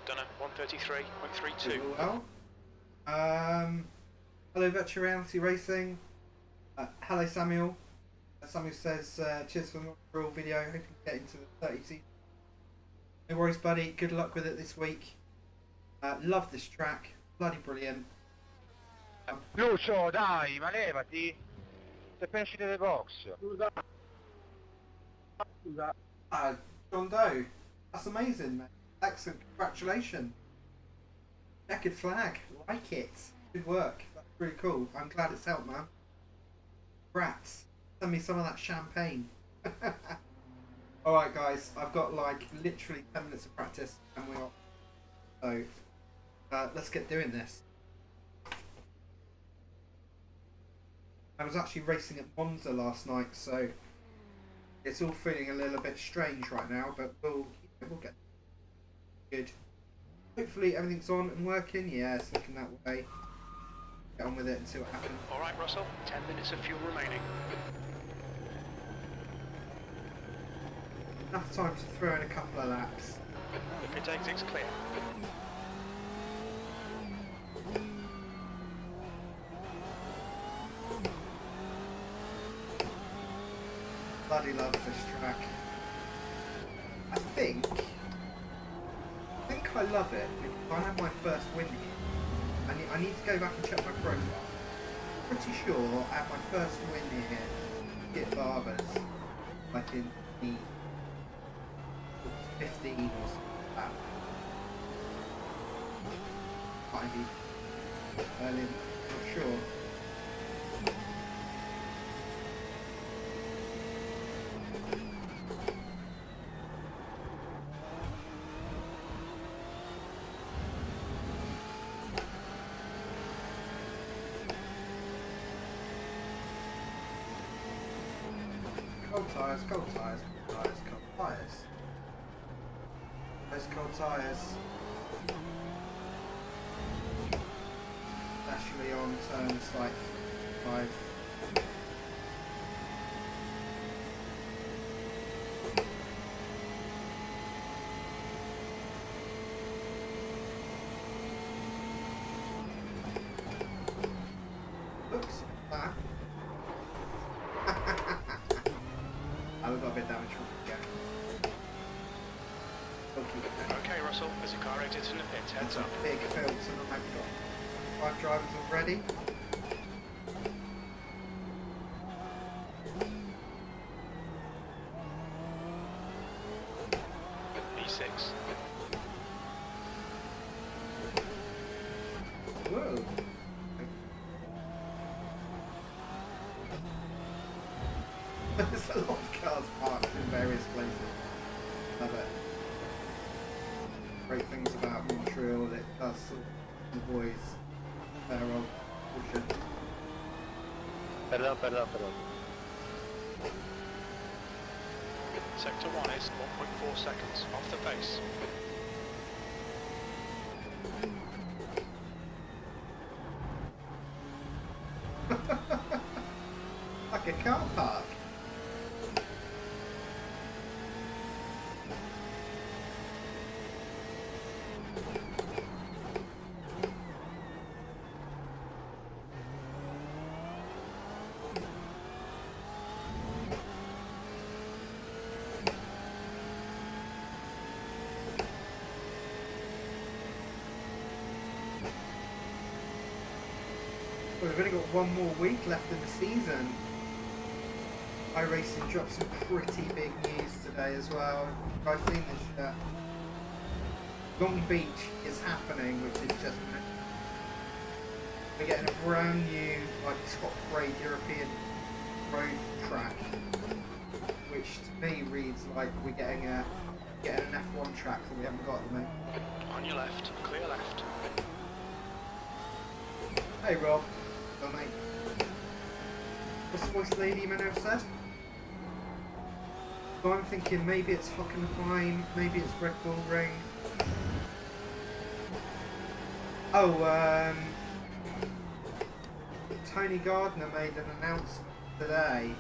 done at 133.32. Well, hello Virtual Reality Racing. Hello Samuel. Samuel says, cheers for the Montreal video. Hope you get into the 30. No worries, buddy. Good luck with it this week. Love this track. Bloody brilliant. Lucio, dai, ma levati! Sei appena uscito dai box. Scusa. John Doe. That's amazing, man. Excellent. Congratulations. Checkered flag. Like it. Good work. That's really cool. I'm glad it's helped, man. Congrats. Send me some of that champagne. Alright, guys. I've got like literally 10 minutes of practice and we're off. So, let's get doing this. I was actually racing at Monza last night, so it's all feeling a little bit strange right now, but we'll get good. Hopefully everything's on and working. Yeah, it's looking that way. Get on with it and see what happens. Alright Russell, 10 minutes of fuel remaining. Enough time to throw in a couple of laps. The pit exit's clear. Bloody love this track. I think I love it because I had my first win here. I need to go back and check my profile. Pretty sure I had my first win here at Barbers, like in the 15 or something like that. Might be early, not sure. Cold tyres, cold tyres, cold tyres, cold tyres. Those cold tyres. Actually on turns like 5. Oops, that. We've got a bit of damage from the gap. Okay Russell, as your car exits in the pit, heads up. Big fields and I've got 5 drivers already. E6. Whoa. There's a lot of cars parked in various places. Love it. Great things about Montreal, it does sort of avoid their old caution. Perdón. Sector 1 is 1.4 seconds off the pace. Like a car park. Well, we've only got one more week left in the season. iRacing dropped some pretty big news today as well. I've seen this shit. Long Beach is happening, which is just... We're getting a brand new, like, top grade European road track, which to me reads like we're getting an F1 track that we haven't got at the moment. On your left, clear left. Hey Rob. Oh mate. What's the voice lady Mano said? So I'm thinking maybe it's Hockenheim, maybe it's Red Bull Ring. Oh, Tony Gardner made an announcement today.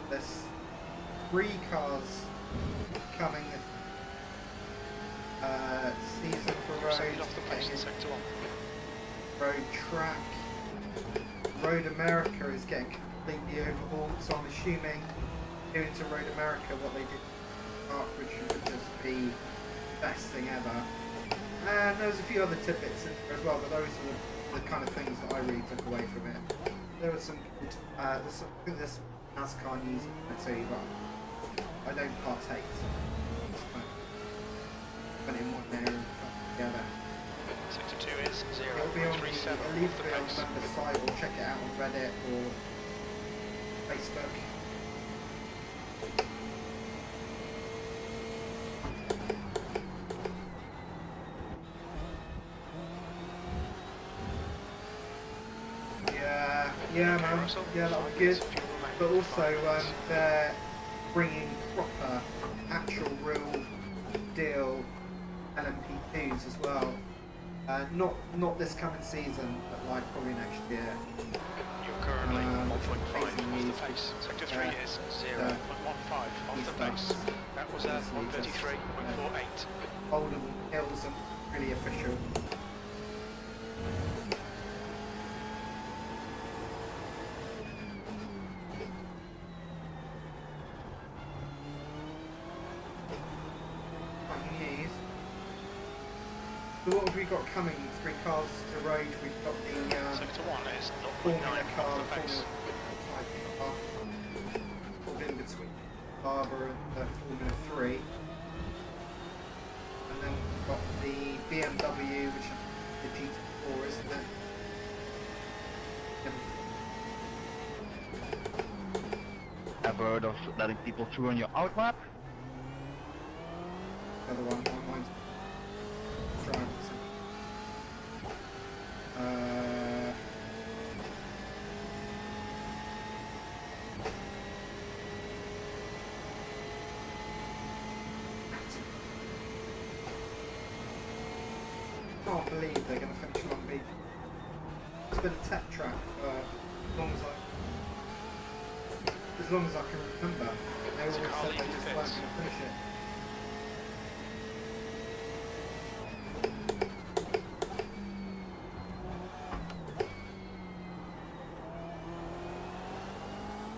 There's 3 cars coming season for Second roads, off the pace in getting sector 1. road track. Road America is getting completely overhauled, so I'm assuming doing to Road America what they did to Parkridge would just be the best thing ever. And there's a few other tidbits in there as well, but those are the kind of things that I really took away from it. There was some good, I think there's NASCAR news I tell you, but I don't partake, so it's kind of went in one there and put together. Sector 2 is It'll be on the, 0.37 it'll either off the be on pace. the site or check it out on Reddit or Facebook. Yeah, Okay, man. Russell, Yeah, that'll 5 be good. minutes, fuel remaining, But 5 also, minutes. they're bringing proper, actual, real deal LMP2s as well. Not this coming season, but like probably next year. You're currently 1.5 off amazing the pace. Sector 3 is 0.15 off the these pace. That was at obviously just, 133.48. Oldham Hills and really official. So what have we got coming? 3 cars to road. We've got the Sector 1 is 0.9 Formula car, off the the pace. Formula type car, sort of in between Barber and the Formula 3. And then we've got the BMW, which is the GT4, isn't it? I've heard of letting people through on your outmap. The other one, mine's driving. I can't believe they're going to finish Long Beach. It's been a tech track for as long as I can remember. They always said they just weren't going to finish it.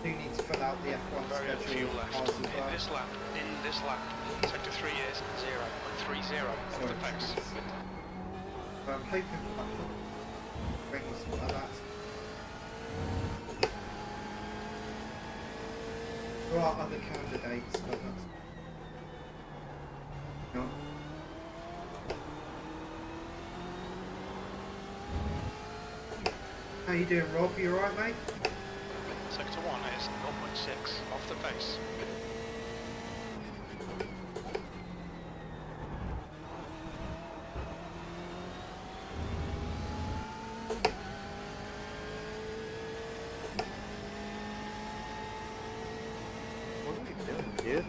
Do need to fill out the F1 Very little schedule fuel left. cars as well. In this lap, sector 3 is 0.30 off the pace. I'm hoping for that ring or something like that. There are other candidates, but that's no. How you doing, Rob? You alright, mate? Sector 1 is 0.6 off the pace. What are you doing, dude?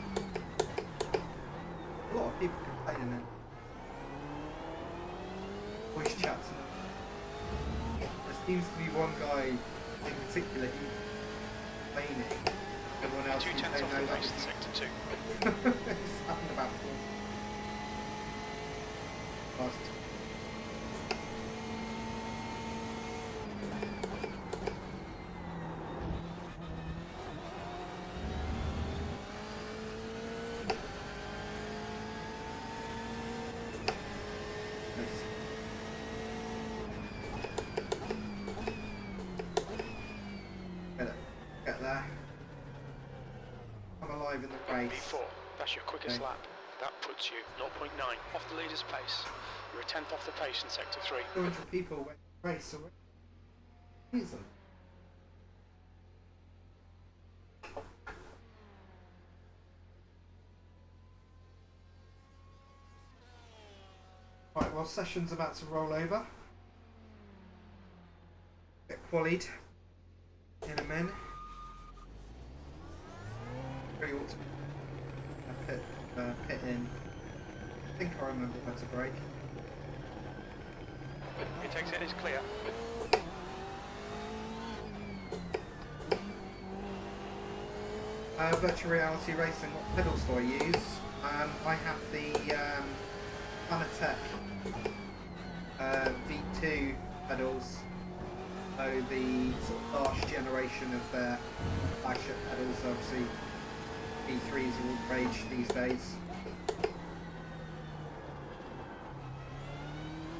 A lot of people complaining then. Voice chats and there seems to be one guy in particular who's complaining. Everyone else 2 thinks tenths they off know the that pace in was sector 2. it's happened about last Get there. I'm alive in the race. P4, that's your quickest Okay. lap. That puts you 0.9 off the leader's pace. You're a tenth off the pace in sector 3. 200 people went to race, so reason. Right, well, session's about to roll over. Get qualied in a min. Really ought to pit in. I think I remember where to brake. It takes it is clear. Virtual reality racing, what pedals do I use? I have the FANATEC V2 pedals. So the sort of last generation of their flagship pedals. Obviously, V3s are all the rage these days.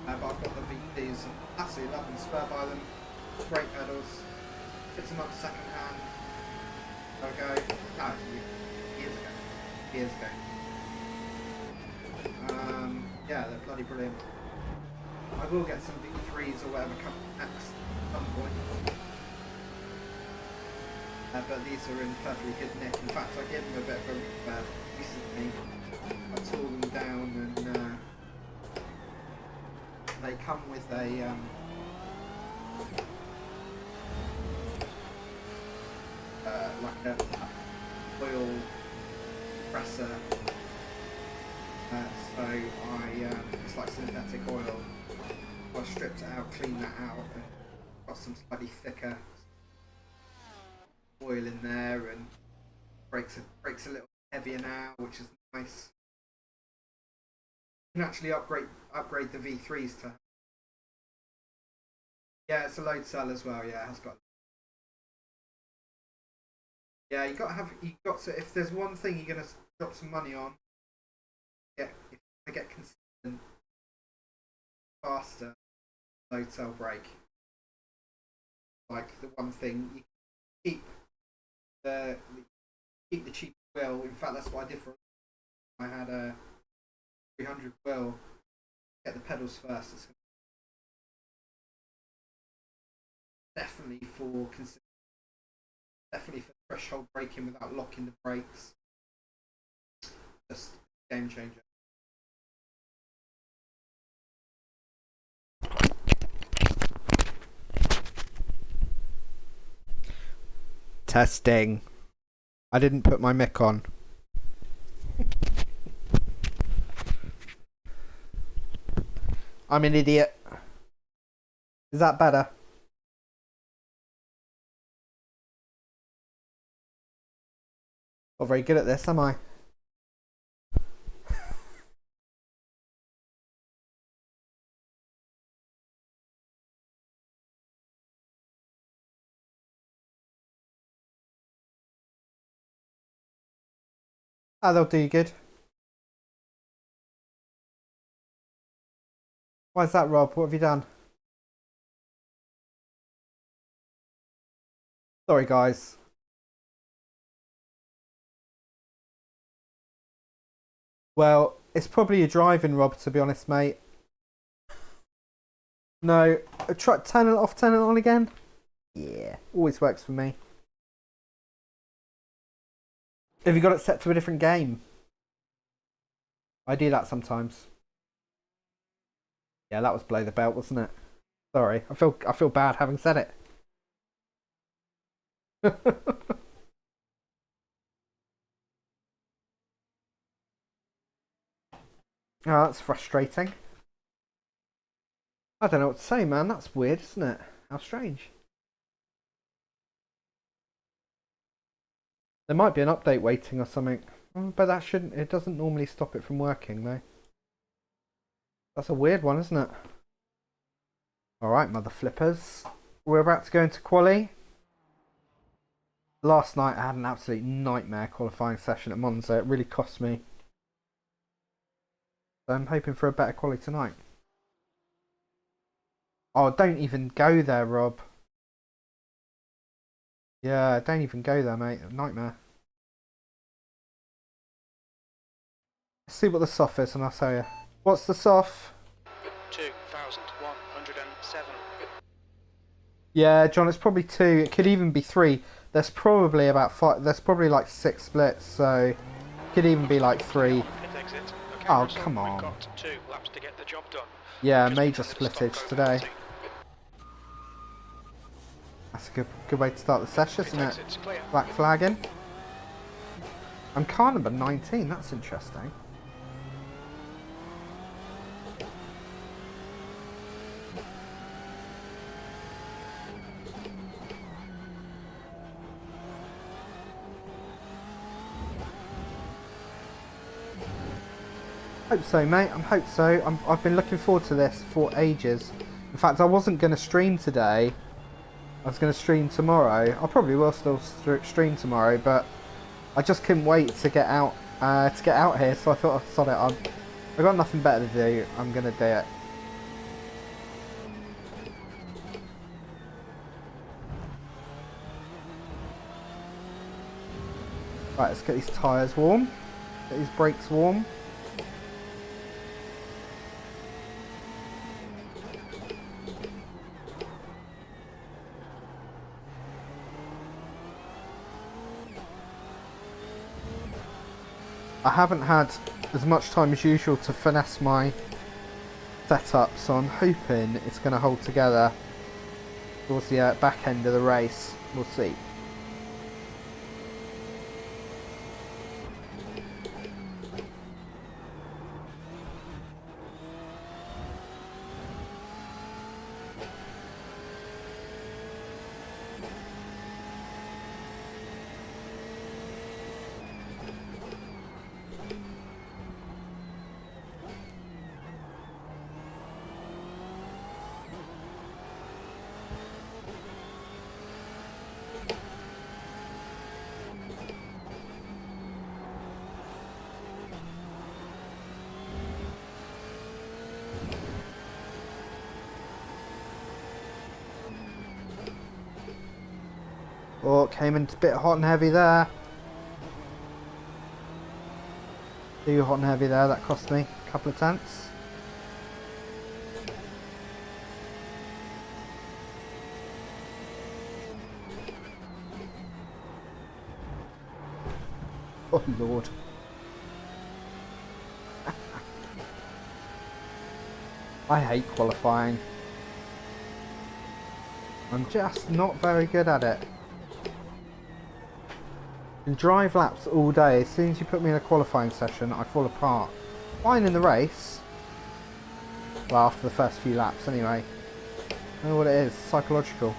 But I've got the V2s. Absolutely love them. Swear by them. Great pedals. Picked them up second hand. There we go. No, years ago. Yeah, they're bloody brilliant. I will get some V3s or whatever come next at some point. But these are in perfectly good nick. In fact, I gave them a bit of a refurb recently. I tore them down and they come with a like a oil compressor. So it's like synthetic oil. I stripped it out, cleaned that out, and got some slightly thicker oil in there, and brakes a little heavier now, which is nice. You can actually upgrade the V3s to. Yeah, it's a load cell as well. Yeah, it has got. Yeah, you got to. If there's one thing you're gonna drop some money on, if you want to get consistent, faster load cell brake. Like the one thing you keep the cheap wheel. In fact, that's what I did for. I had a 300 wheel. Get the pedals first. It's definitely for threshold braking without locking the brakes. Just game changer. Testing. I didn't put my mic on. I'm an idiot. Is that better? Not very good at this, am I? They'll do you good. Why is that, Rob? What have you done? Sorry, guys. Well, it's probably your driving, Rob, to be honest, mate. No, try turn it off, turn it on again. Yeah, always works for me. Have you got it set to a different game? I do that sometimes. Yeah, that was below the belt, wasn't it? Sorry, I feel bad having said it. Oh, that's frustrating. I don't know what to say, man. That's weird, isn't it? How strange. There might be an update waiting or something. But that shouldn't... It doesn't normally stop it from working, though. That's a weird one, isn't it? Alright, mother flippers. We're about to go into quali. Last night I had an absolute nightmare qualifying session at Monza. It really cost me. So I'm hoping for a better quali tonight. Oh, don't even go there, Rob. Yeah, don't even go there, mate. Nightmare. Let's see what the soft is and I'll tell you. What's the soft? 2,107. Yeah, John, it's probably 2. It could even be 3. There's probably about 5. There's probably like 6 splits, so it could even be like 3. Oh, come on. We've got 2 laps to get the job done. Yeah, major splittage today. That's a good way to start the session, isn't it? Black flagging. I'm car number 19. That's interesting. Hope so, mate. I hope so. I've been looking forward to this for ages. In fact, I wasn't going to stream today. I was going to stream tomorrow. I probably will still stream tomorrow, but I just couldn't wait to get out here. So I thought, oh, sod it. I've got nothing better to do. I'm going to do it. Right, let's get these tyres warm. Get these brakes warm. I haven't had as much time as usual to finesse my setup, so I'm hoping it's going to hold together towards the back end of the race. We'll see. Oh, came in a bit hot and heavy there. Too hot and heavy there, that cost me a couple of tenths. Oh Lord. I hate qualifying. I'm just not very good at it. And drive laps all day. As soon as you put me in a qualifying session, I fall apart. Fine in the race. Well, after the first few laps anyway. I know what it is, psychological.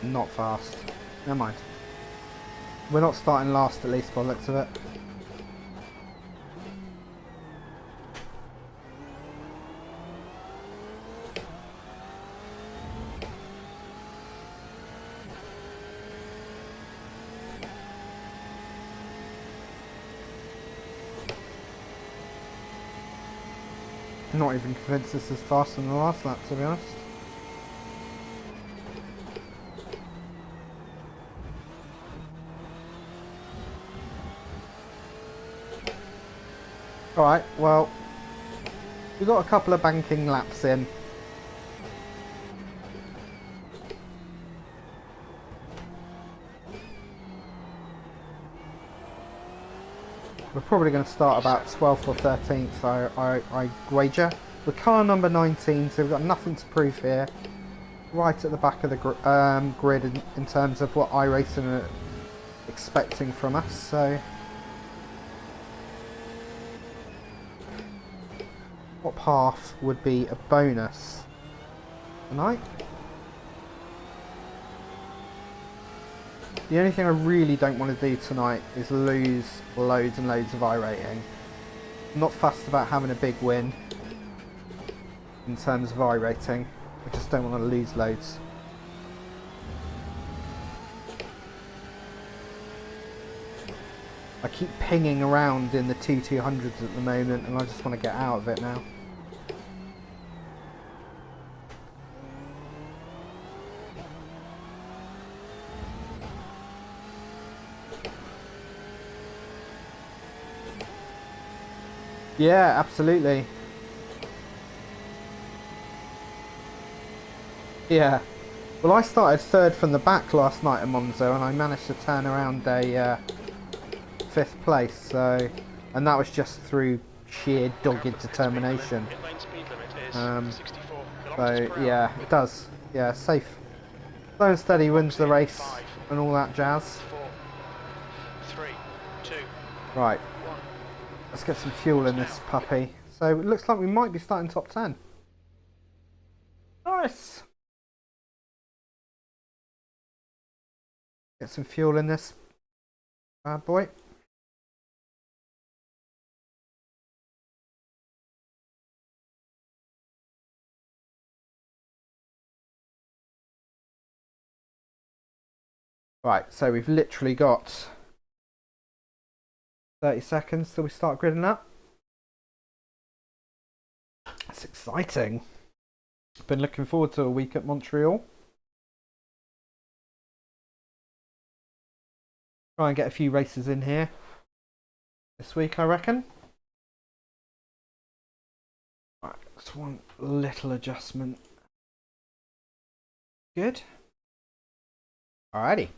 Not fast. Never mind. We're not starting last, at least by the looks of it. I'm not even convinced this is faster than the last lap, to be honest. Alright, well, we've got a couple of banking laps in. We're probably going to start about 12th or 13th, I wager. We're car number 19, so we've got nothing to prove here. Right at the back of the grid in terms of what iRacing are expecting from us, so... What path would be a bonus tonight? The only thing I really don't want to do tonight is lose loads and loads of iRating. I'm not fussed about having a big win. in terms of iRacing. I just don't want to lose loads. I keep pinging around in the T200s at the moment and I just want to get out of it now. Yeah, absolutely. Yeah. Well, I started third from the back last night at Monza and I managed to turn around a 5th place, so, and that was just through sheer dogged determination. So yeah, it does. Yeah, safe. Slow and steady wins the race and all that jazz. 4, 3, 2, Right. Let's get some fuel in this puppy. So it looks like we might be starting top 10. Nice! Get some fuel in this bad boy. Right, so we've literally got 30 seconds till we start gridding up. That's exciting. Been looking forward to a week at Montreal. Try and get a few races in here this week, I reckon. Right, just one little adjustment. Good. Alrighty.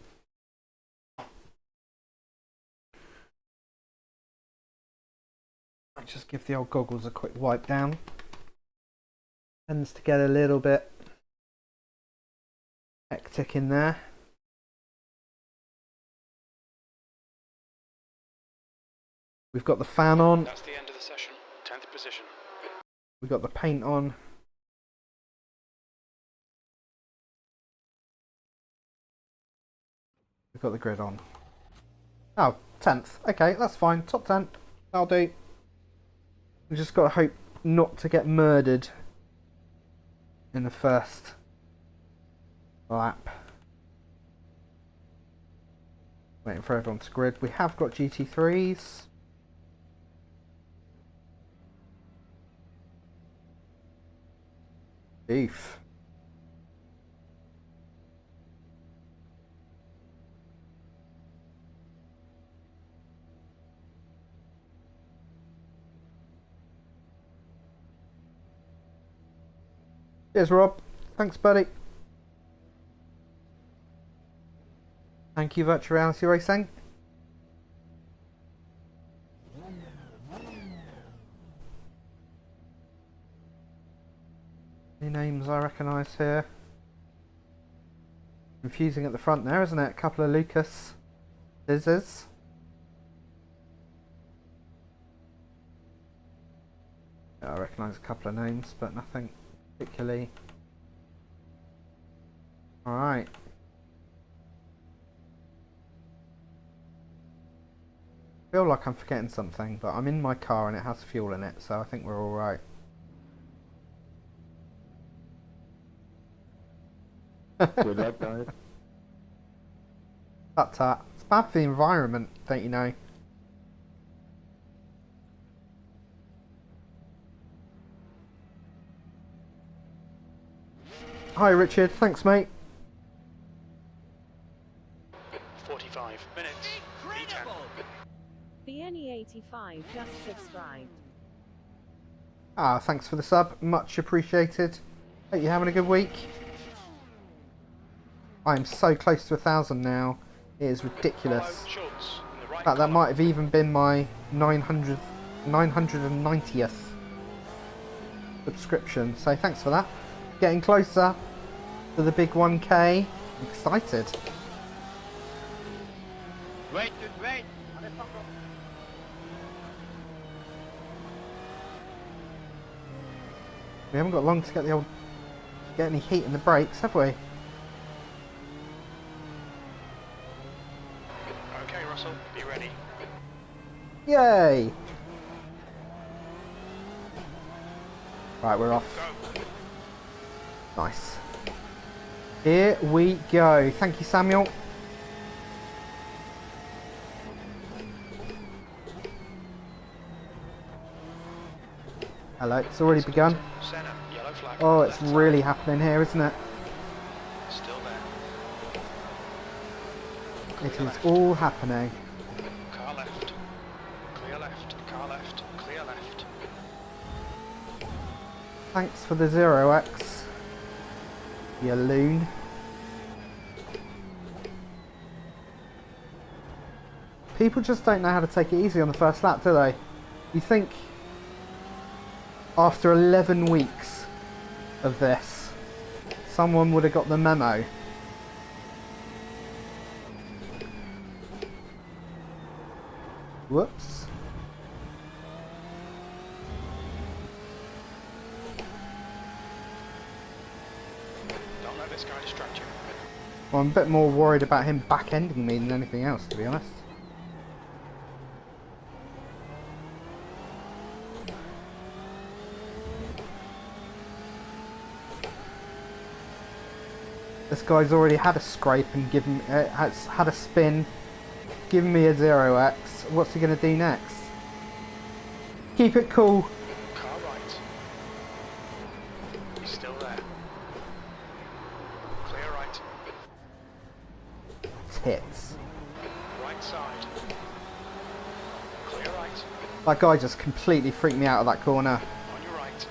I'll just give the old goggles a quick wipe down. Tends to get a little bit hectic in there. We've got the fan on. That's the end of the session. 10th position. We've got the paint on. We've got the grid on. Oh, 10th. Okay, that's fine. Top 10. That'll do. We've just got to hope not to get murdered in the first lap. Waiting for everyone to grid. We have got GT3s. Beef. Cheers, Rob. Thanks, buddy. Thank you, Virtual Reality Racing. Any names I recognise here? Confusing at the front there, isn't it? A couple of Lucas scissors. Yeah, I recognise a couple of names, but nothing particularly. Alright. I feel like I'm forgetting something, but I'm in my car and it has fuel in it, so I think we're alright. Good luck, guys. Tut. It's bad for the environment, don't you know? Hi Richard, thanks mate. 45 minutes. Incredible! BNE85 just subscribed. Ah, thanks for the sub, much appreciated. Hope you're having a good week. I'm so close to 1,000 now. It is ridiculous. In fact, that might have even been my 990th subscription. So thanks for that. Getting closer to the big 1K. I'm excited. Wait. We haven't got long to get any heat in the brakes, have we? Okay, Russell, be ready. Yay! Right, we're off. Go. Nice. Here we go. Thank you, Samuel. Hello, it's already begun. Senna, yellow flag. Oh, it's left really side. happening here, isn't it? Still there. It Clear is left. all happening. Car left. Clear left. Car left. Clear left. Thanks for the 0x. You loon. People just don't know how to take it easy on the first lap, do they? You think after 11 weeks of this, someone would have got the memo. Whoops. Don't let this guy distract you. Well, I'm a bit more worried about him back-ending me than anything else, to be honest. This guy's already had a scrape and given has had a spin, given me a 0x. What's he going to do next? Keep it cool. Car right. He's still there. Clear right. Tits. Right side. Clear right. That guy just completely freaked me out of that corner. On your right.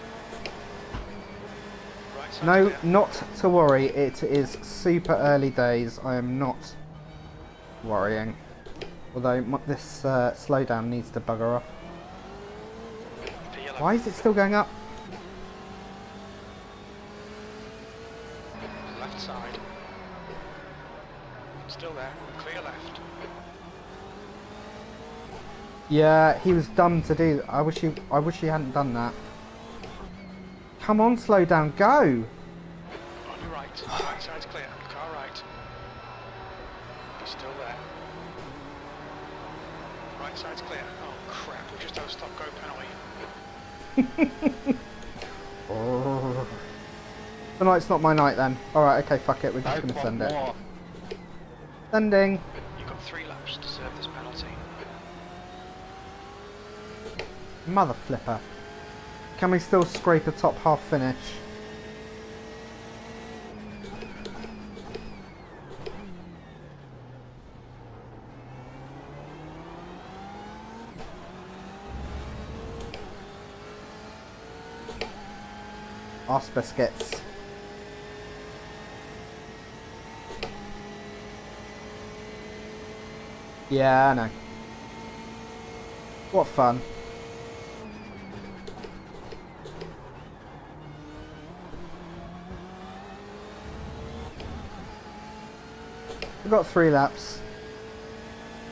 Right side. No, clear. not to worry. It is super early days. I am not worrying. Although this slowdown needs to bugger off. The yellow. Why is it still going up? Left side. Still there. Clear left. Yeah, he was dumb to do. I wish he hadn't done that. Come on, slow down, go! On your right. Right side's clear. Car right. He's still there. Right side's clear. Oh crap, we just had a stop go penalty. Oh. Tonight's not my night then. Alright, okay, fuck it, we're just gonna send it. Sending. You've got 3 laps to serve this penalty. Mother flipper. Can we still scrape a top half finish? Arse biscuits. Yeah, I know. What fun. We've got 3 laps.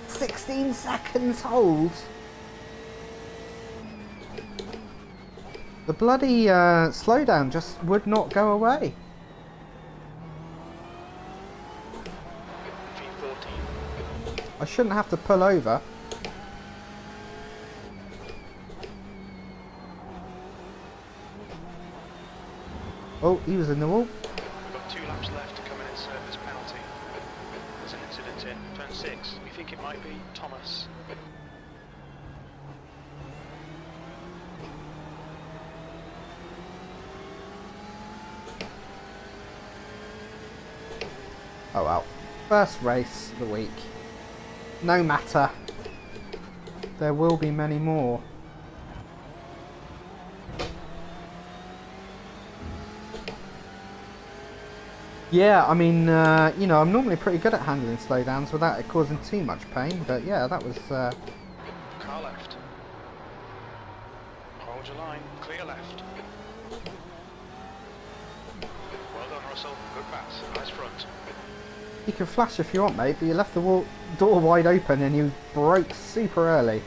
16 seconds hold. The bloody slowdown just would not go away. V14. I shouldn't have to pull over. Oh, he was in the wall. We've got 2 laps left to come in and serve this penalty. There's an incident in turn 6. We think it might be Thomas. Oh well. First race of the week. No matter. There will be many more. Yeah, I mean, you know, I'm normally pretty good at handling slowdowns without it causing too much pain, but yeah, that was... Car left. Hold your line. Clear left. Well done, Russell. Good pass. Nice front. You can flash if you want, mate, but you left the door wide open and you broke super early.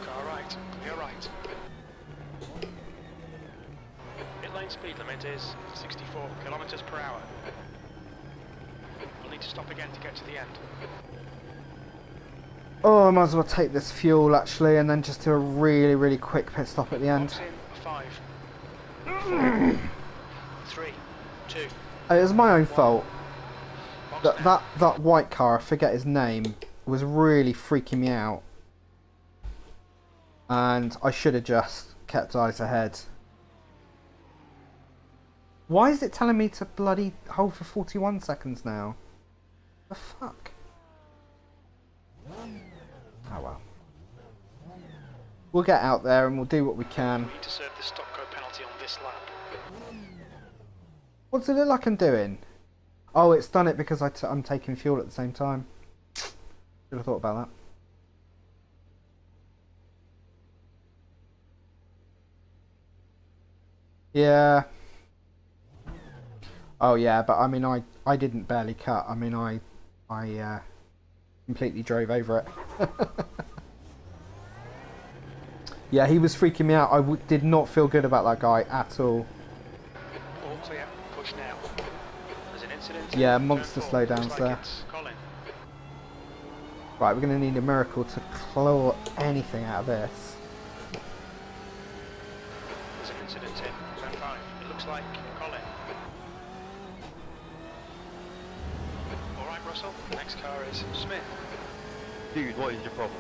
Car right. Clear right. Pit lane speed limit is 64 kilometers per hour. We'll need to stop again to get to the end. Oh, I might as well take this fuel actually, and then just do a really, really quick pit stop at the end. Box in, 5, 4, 3, 2. It was my own fault. Box now. That white car, I forget his name, was really freaking me out. And I should have just kept eyes ahead. Why is it telling me to bloody hold for 41 seconds now? The fuck? Oh well. We'll get out there and we'll do what we can. We need to serve the stop go penalty on this lap. What does it look like I'm doing? Oh, it's done it because I'm taking fuel at the same time. Should have thought about that. Yeah. Oh yeah, but I mean I didn't barely cut. I mean I completely drove over it. Yeah, he was freaking me out. I did not feel good about that guy at all. All clear. Push now. There's an incident. Yeah, monster Turn 4. slowdowns Looks like there. it's Colin. Right, we're going to need a miracle to claw anything out of this. There's an incident in turn 5. It looks like Colin. Alright, Russell. The next car is Smith. Dude, what is your problem?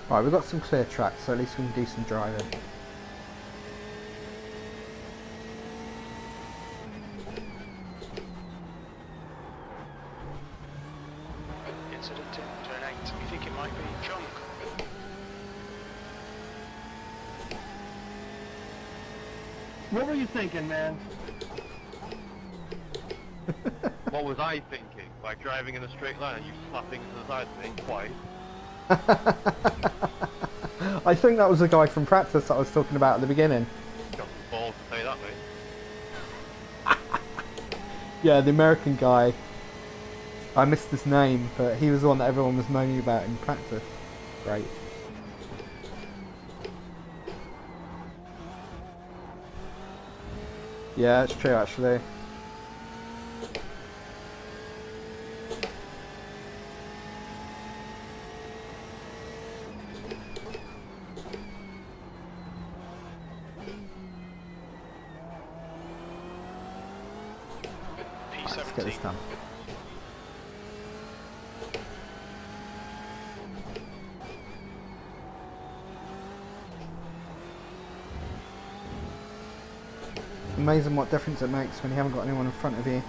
Right, we've got some clear tracks, so at least we can do some driving. Incident in turn 8. You think it might be Chung? What were you thinking, man? What was I thinking? By driving in a straight line and you slapping to the side of me twice? I think that was the guy from practice that I was talking about at the beginning. Got the balls to say that, mate. Yeah, the American guy. I missed his name, but he was the one that everyone was moaning about in practice. Great. Yeah, it's true actually. Right, let's get this done. Amazing what difference it makes when you haven't got anyone in front of you.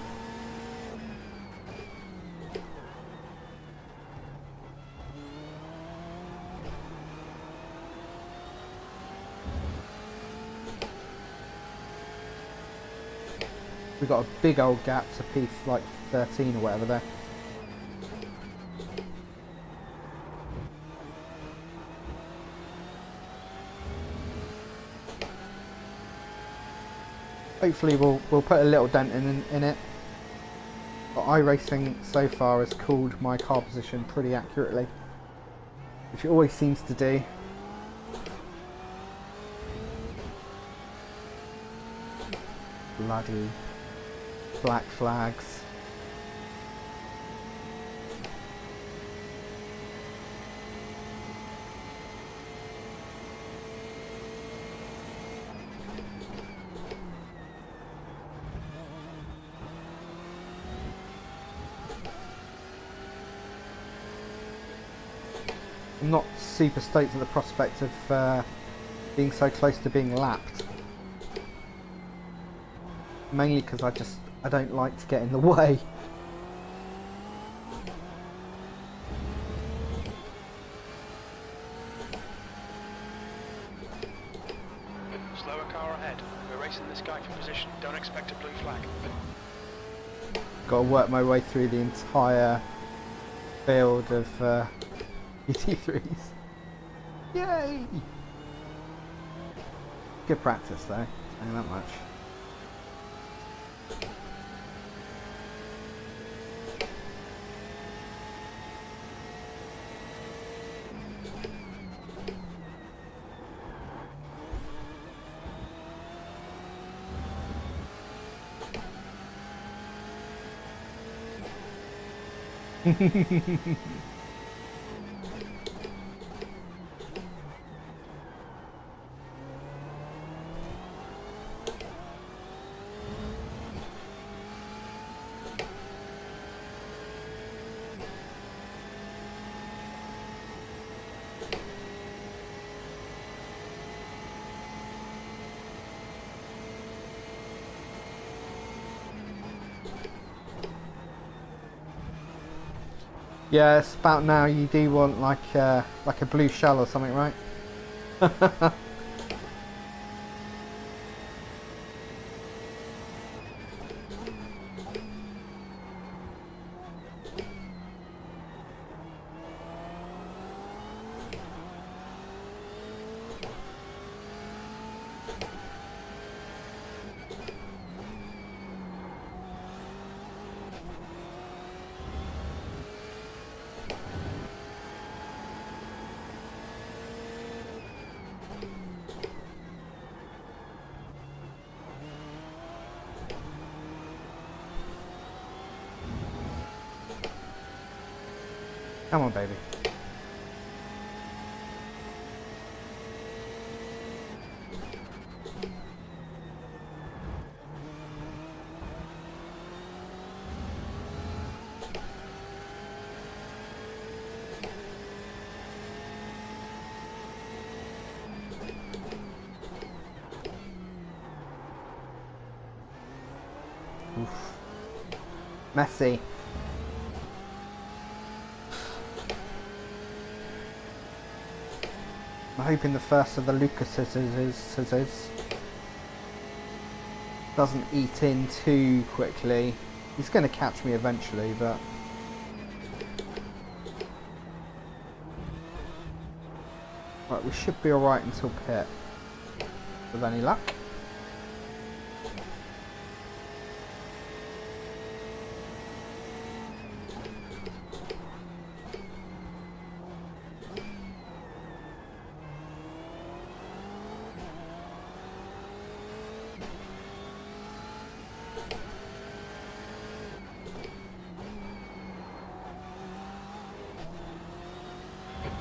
We've got a big old gap to P like 13 or whatever there. Hopefully we'll put a little dent in it. But iRacing so far has called my car position pretty accurately, which it always seems to do. Bloody black flags. I'm not super stoked at the prospect of being so close to being lapped. Mainly because I don't like to get in the way. Slower car ahead. We're racing this guy for position. Don't expect a blue flag. Got to work my way through the entire field of ET3s. Yay! Good practice though, ain't that much. Yeah, it's about now you do want like a blue shell or something, right? Come on, baby. Oof. Messy. I'm hoping the first of the Lucases doesn't eat in too quickly. He's going to catch me eventually, but right, we should be alright until pit, with any luck.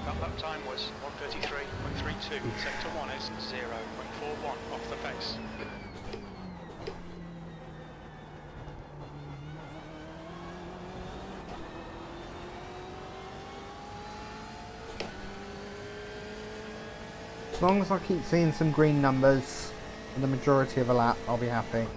That lap time was 1:33.32. Sector 1 is 0.41 off the pace. As long as I keep seeing some green numbers for the majority of a lap, I'll be happy.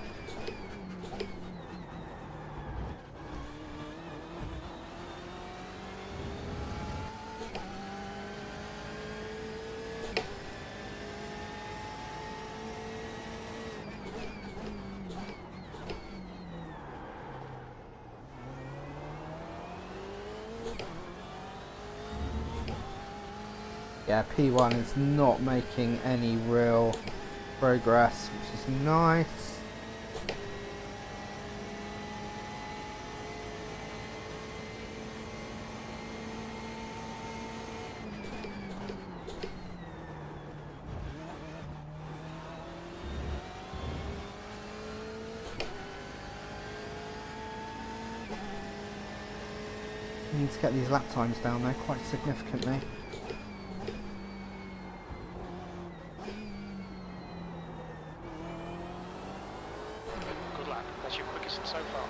Yeah, P1 is not making any real progress, which is nice. I need to get these lap times down there quite significantly. Good lap. That's your quickest so far.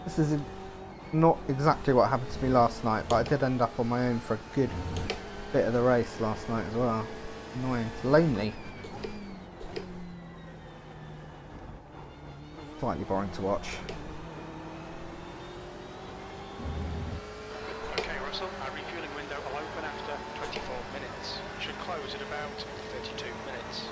This is not exactly what happened to me last night, but I did end up on my own for a good bit of the race last night as well. Annoying. It's lonely. Slightly boring to watch. Okay, Russell, our refueling window will open after 24 minutes. It should close at about 32 minutes.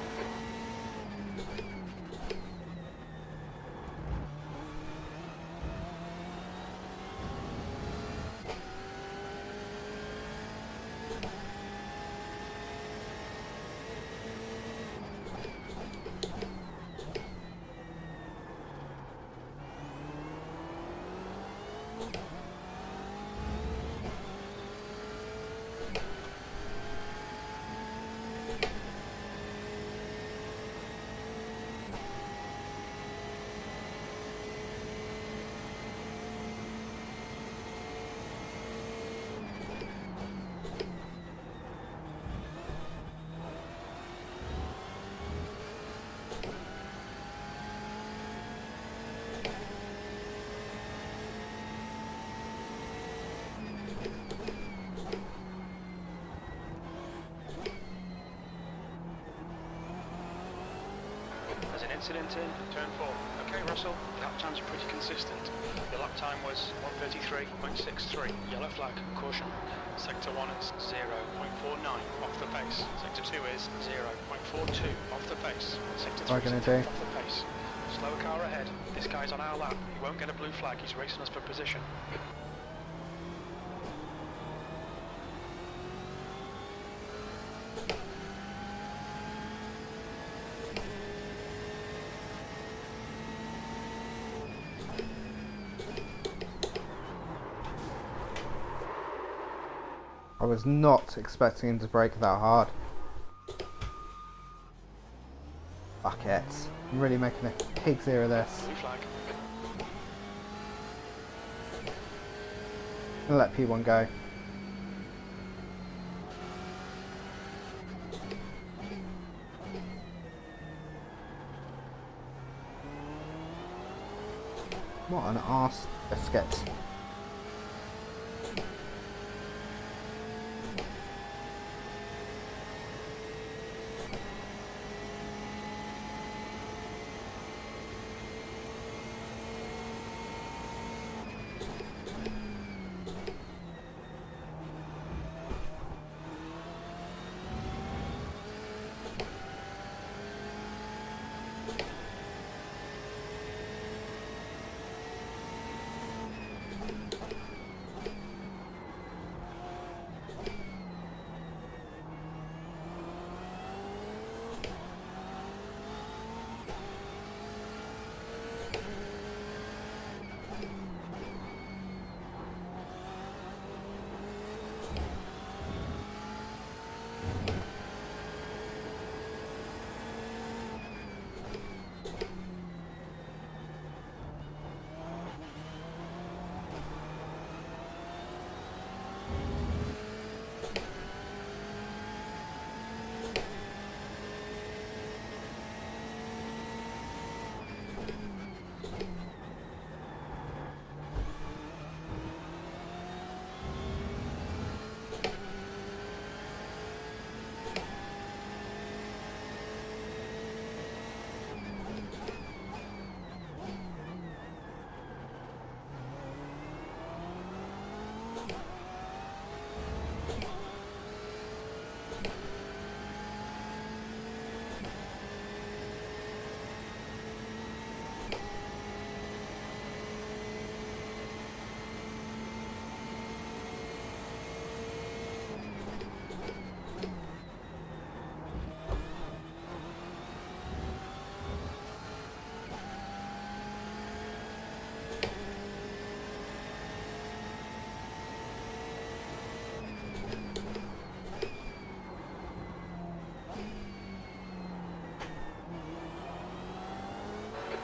Incident in turn 4. Okay, Russell, lap times are pretty consistent. Your lap time was 1:33.63. Yellow flag, caution. Sector 1 is 0.49 off the pace. Sector 2 is 0.42 off the pace. Sector 3 is 10th off the pace. Slower car ahead. This guy's on our lap. He won't get a blue flag. He's racing us for position. I was not expecting him to brake that hard. Buckets. I'm really making a pig's ear of this. Blue flag. I'm gonna let P1 go. What an arse biscuit.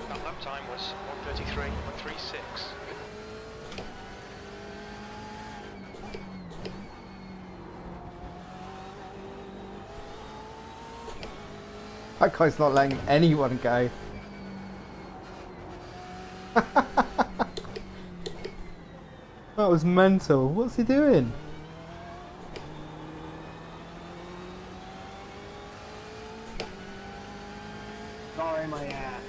That lap time was 1:33.36. That guy's not letting anyone go. That was mental. What's he doing? Sorry, my ass.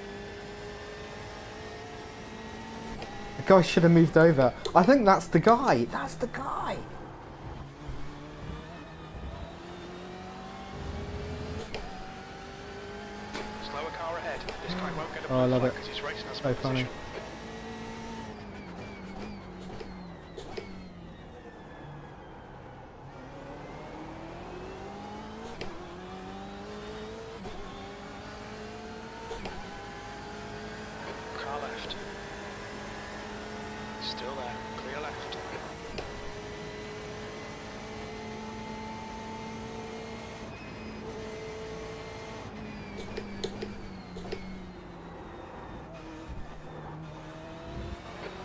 The guy should have moved over. I think that's the guy. That's the guy. Slower car ahead. This guy won't get a Oh, I blue love flag it. because he's racing us So for funny. position. Car left. Still there. Clear left.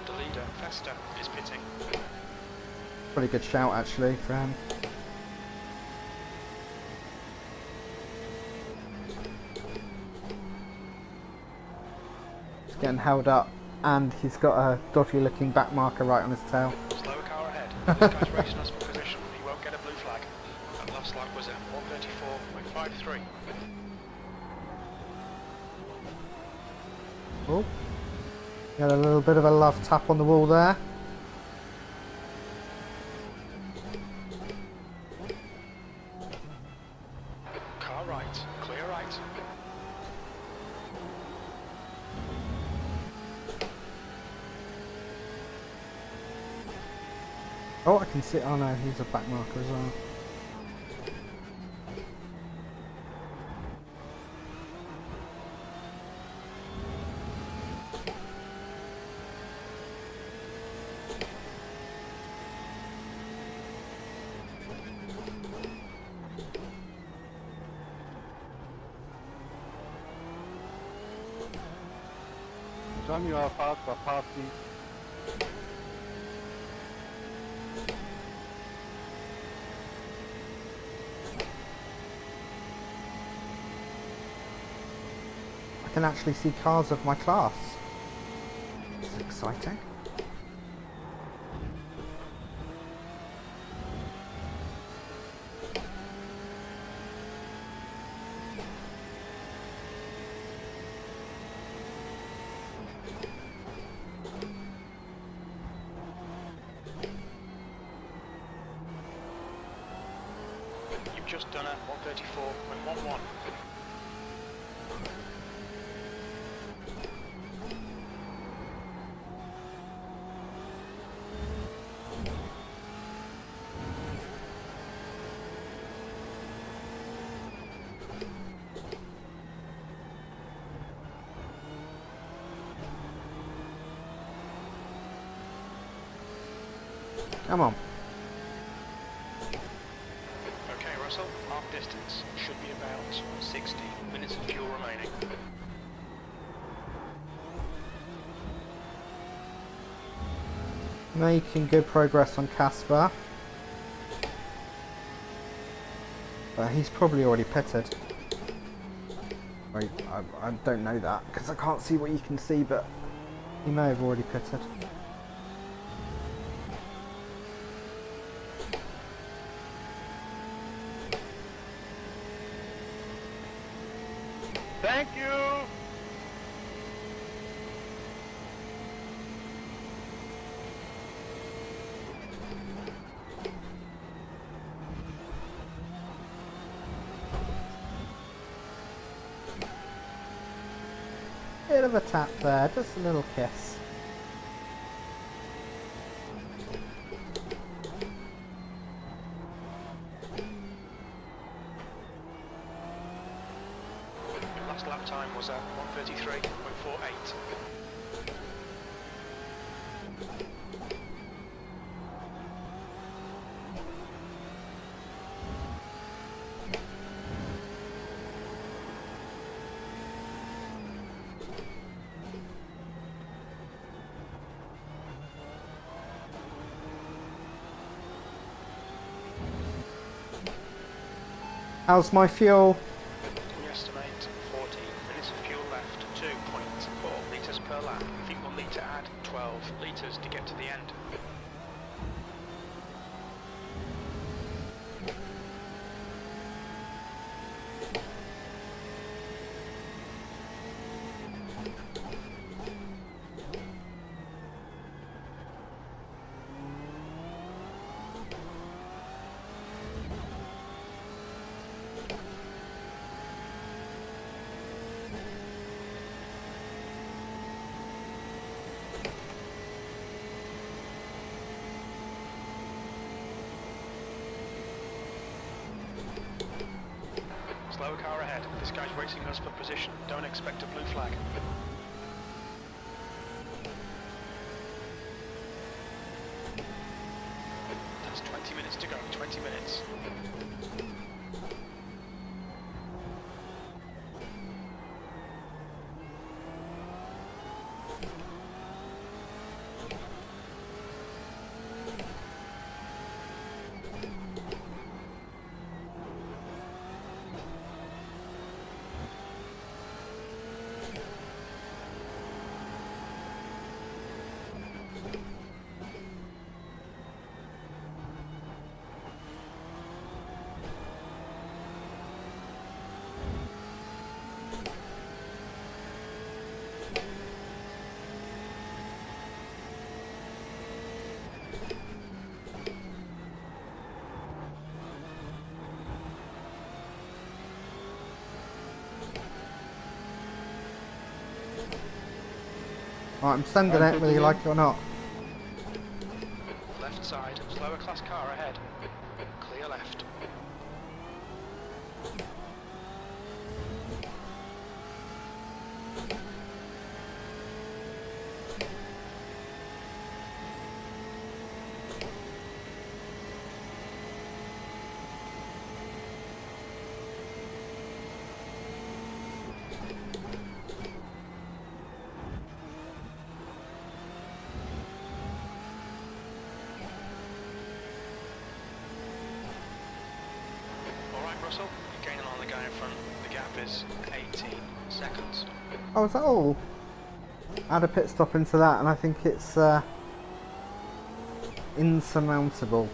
The leader, Festa, is pitting. Pretty good shout actually for him. He's getting held up and he's got a dodgy looking back marker right on his tail. Slower car ahead. This guy's racing us for position. He won't get a blue flag. That last lap was at 1:34.53. Oh, got a little bit of a love tap on the wall there. Car right, clear right. Oh, I can see. Oh no, he's a back marker as well. Gianni va fatto a passi. I can actually see cars of my class. It's exciting. You've just done a 134.11. Come on. Okay, Russell, half distance. Should be about 60 minutes of fuel remaining. Making good progress on Casper. But he's probably already pitted. Wait, I don't know that because I can't see what you can see, but he may have already pitted. Thank you! Bit of a tap there, just a little kiss. Your last lap time was at 133.48. How's my fuel? We estimate 40 minutes of fuel left, 2.4 litres per lap. I think we'll need to add 12 litres to get to the end. Slower car ahead. This guy's racing us for position. Don't expect a blue flag. That's 20 minutes to go. 20 minutes. Right, I'm sending it whether you like it or not. Left side, slower class car ahead. Clear left. Alright Russell, you're gaining on the guy in front. The gap is 18 seconds. Oh, is that all? Add a pit stop into that, and I think it's insurmountable.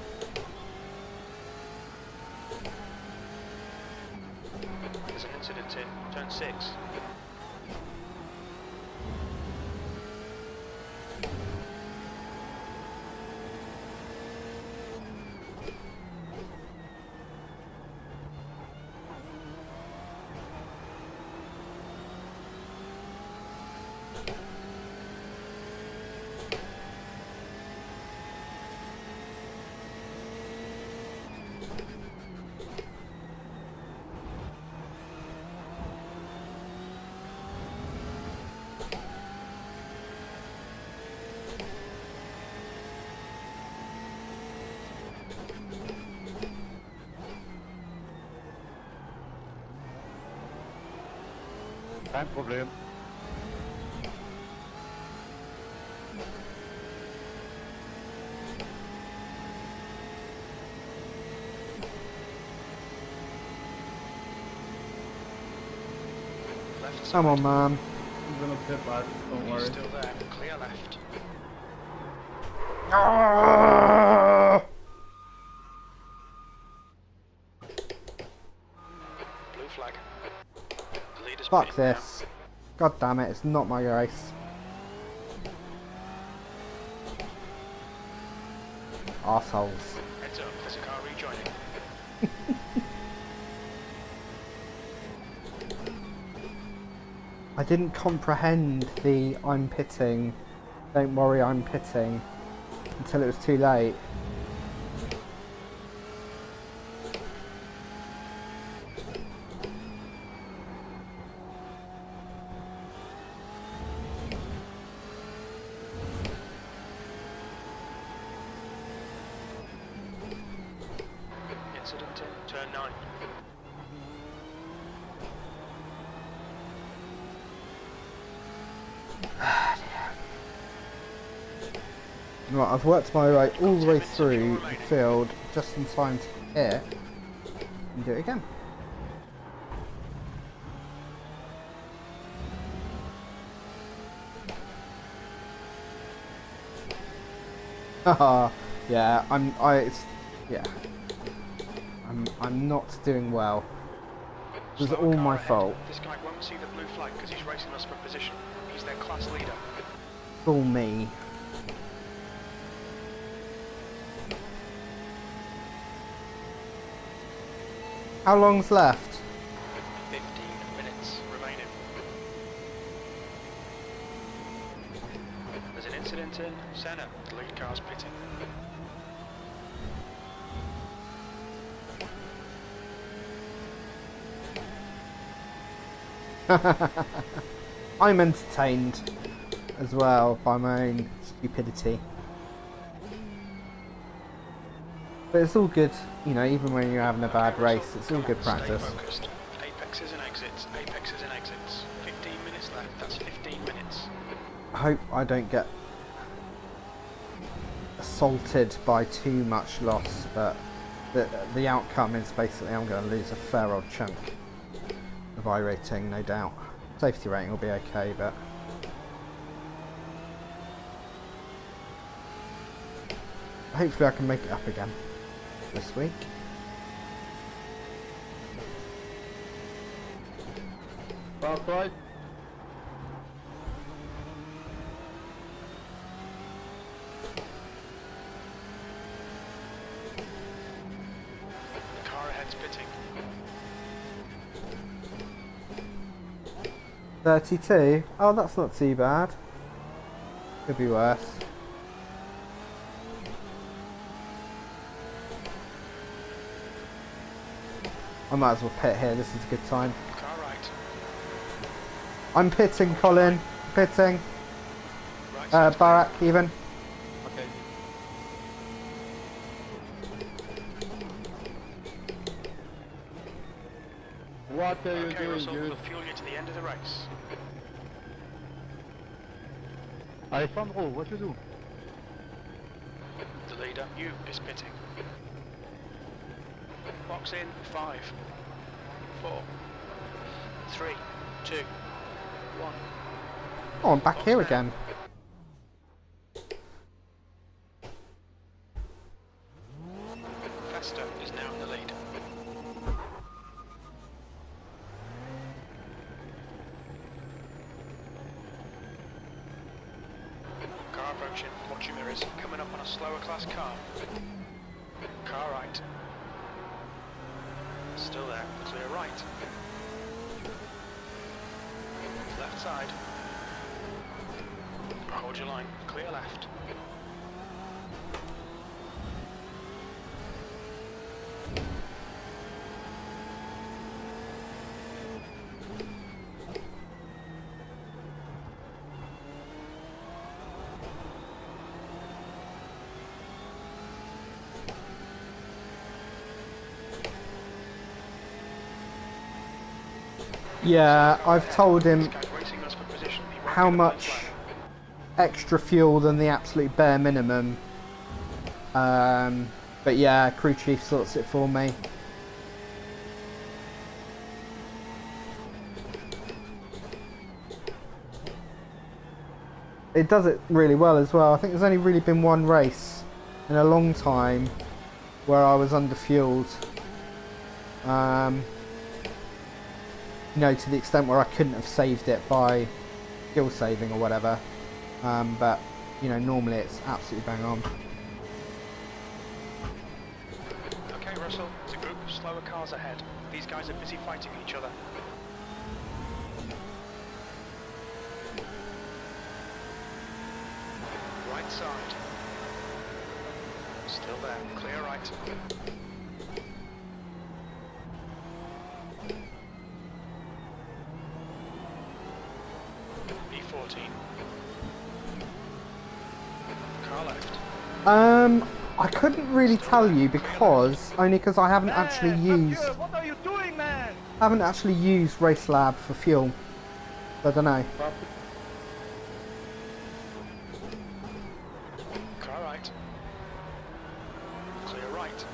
There's an incident in turn 6. Kein Problem. Left side. Come on, man. I'm gonna pit bad, don't He's worry. still there. Clear left. Ah! Blue flag. The leader's Fuck pitting now. this. God damn it, it's not my race. Arseholes. Heads up, there's a car rejoining. I didn't comprehend the I'm pitting, don't worry I'm pitting, until it was too late. Incident in turn 9. Right, I've worked my way all the way through the field just in time to hit and do it again. Haha, yeah, I'm not doing well. It was Slower all car my ahead. fault. This guy won't see the blue flag because he's racing us for position. He's their class leader. All me. How long's left? 15 minutes remaining. There's an incident in Senna. The lead car's pitting. I'm entertained as well by my own stupidity. But it's all good, you know, even when you're having a bad race, it's all good practice. Stay focused. Apexes and exits. Apexes and exits. 15 minutes left. That's 15 minutes. I hope I don't get assaulted by too much loss, but the outcome is basically I'm going to lose a fair old chunk of iRating, no doubt. Safety rating will be okay, but hopefully I can make it up again this week. Fast right. The car ahead's pitting. 32? Oh, that's not too bad. Could be worse. I might as well pit here, this is a good time. Car right. I'm pitting, Colin. Pitting. Right side's clear. Barak, even. Okay. What are you Okay, doing, Russell, dude? we'll fuel you to the end of the race. Alessandro, what you do? The leader, you, is pitting. Box in, 5, 4, 3, 2, 1. Oh, I'm back Box here there. again. Festa is now in the lead. Car approaching, watch your mirrors, coming up on a slower class car. Car right. Still there, clear right. Left side. Hold your line, clear left. Yeah, I've told him This guy's racing us for position. He won't how get a much flag. extra fuel than the absolute bare minimum. But yeah, crew chief sorts it for me. It does it really well as well. I think there's only really been one race in a long time where I was underfueled. You know, to the extent where I couldn't have saved it by fuel saving or whatever. But, you know, normally it's absolutely bang on. Okay, Russell, it's a group of slower cars ahead. These guys are busy fighting each other. Right side. Still there, clear right. B14. Car left. I couldn't really tell you because I haven't actually used What are you doing, man? Race Lab for fuel. I don't know. Car right. Clear right.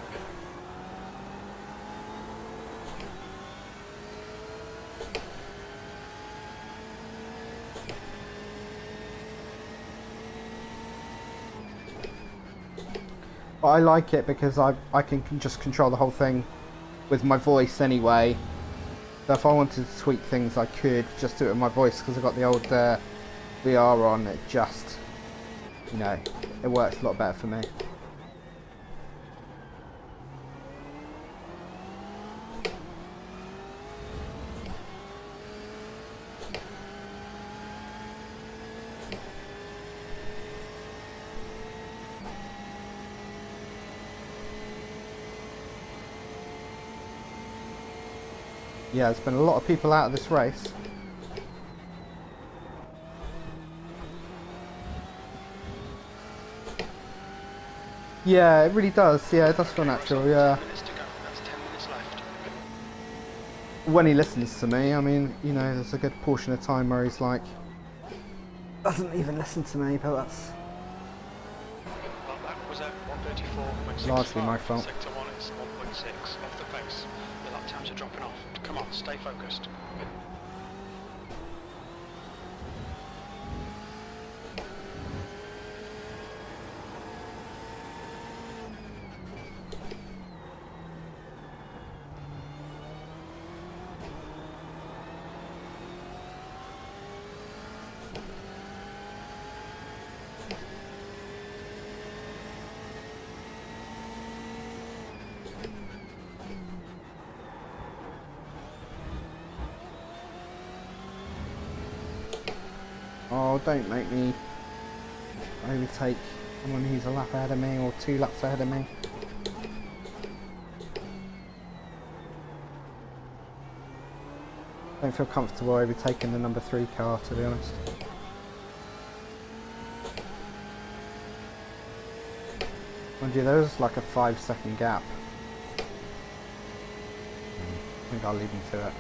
But I like it because I can just control the whole thing with my voice anyway. So if I wanted to tweak things, I could just do it with my voice because I've got the old VR on. It just, you know, it works a lot better for me. Yeah, there's been a lot of people out of this race. Yeah, it really does. Yeah, it does feel natural, yeah. 10 minutes to go. That's 10 minutes left. When he listens to me, I mean, you know, there's a good portion of time where he's like, doesn't even listen to me, but that's Well, that was at 134.65. largely my fault. Sector 1 is 1.6 off the pace. The lap times are dropping off. Come on, stay focused. Oh, don't make me overtake someone who's a lap ahead of me or 2 laps ahead of me. Don't feel comfortable overtaking the number 3 car, to be honest. Mind you, there was like a 5-second gap. I think I'll leave him to it.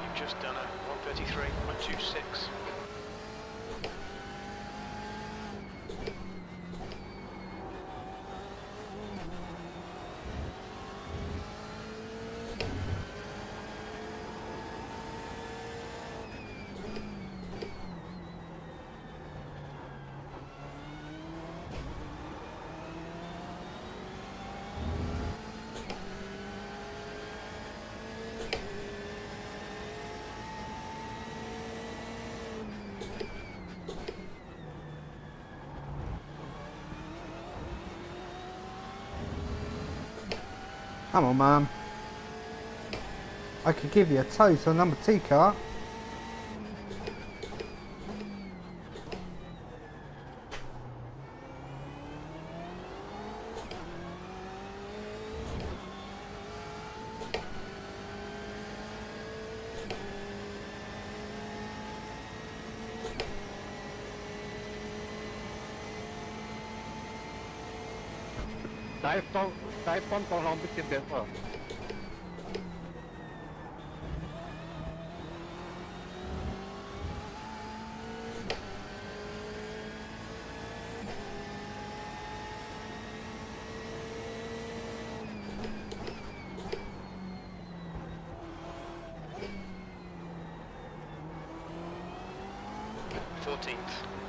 You've just done a 1:33.26. Come on, man. I could give you a tow to a number 2 car. Dive kommt auch noch ein bisschen besser.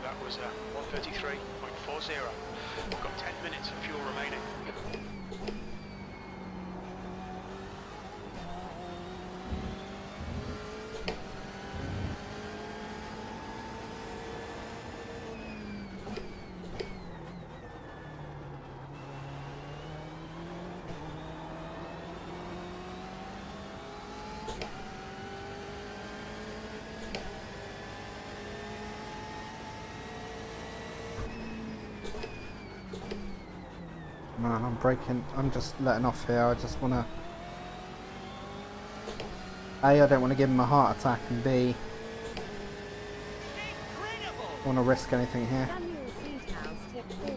That was 1:33.40. We've got 10 minutes of fuel remaining. Man, I'm braking. I'm just letting off here. I just want to... A, I don't want to give him a heart attack, and B, I want to risk anything here. Samuel Seedhouse tipped £4.20.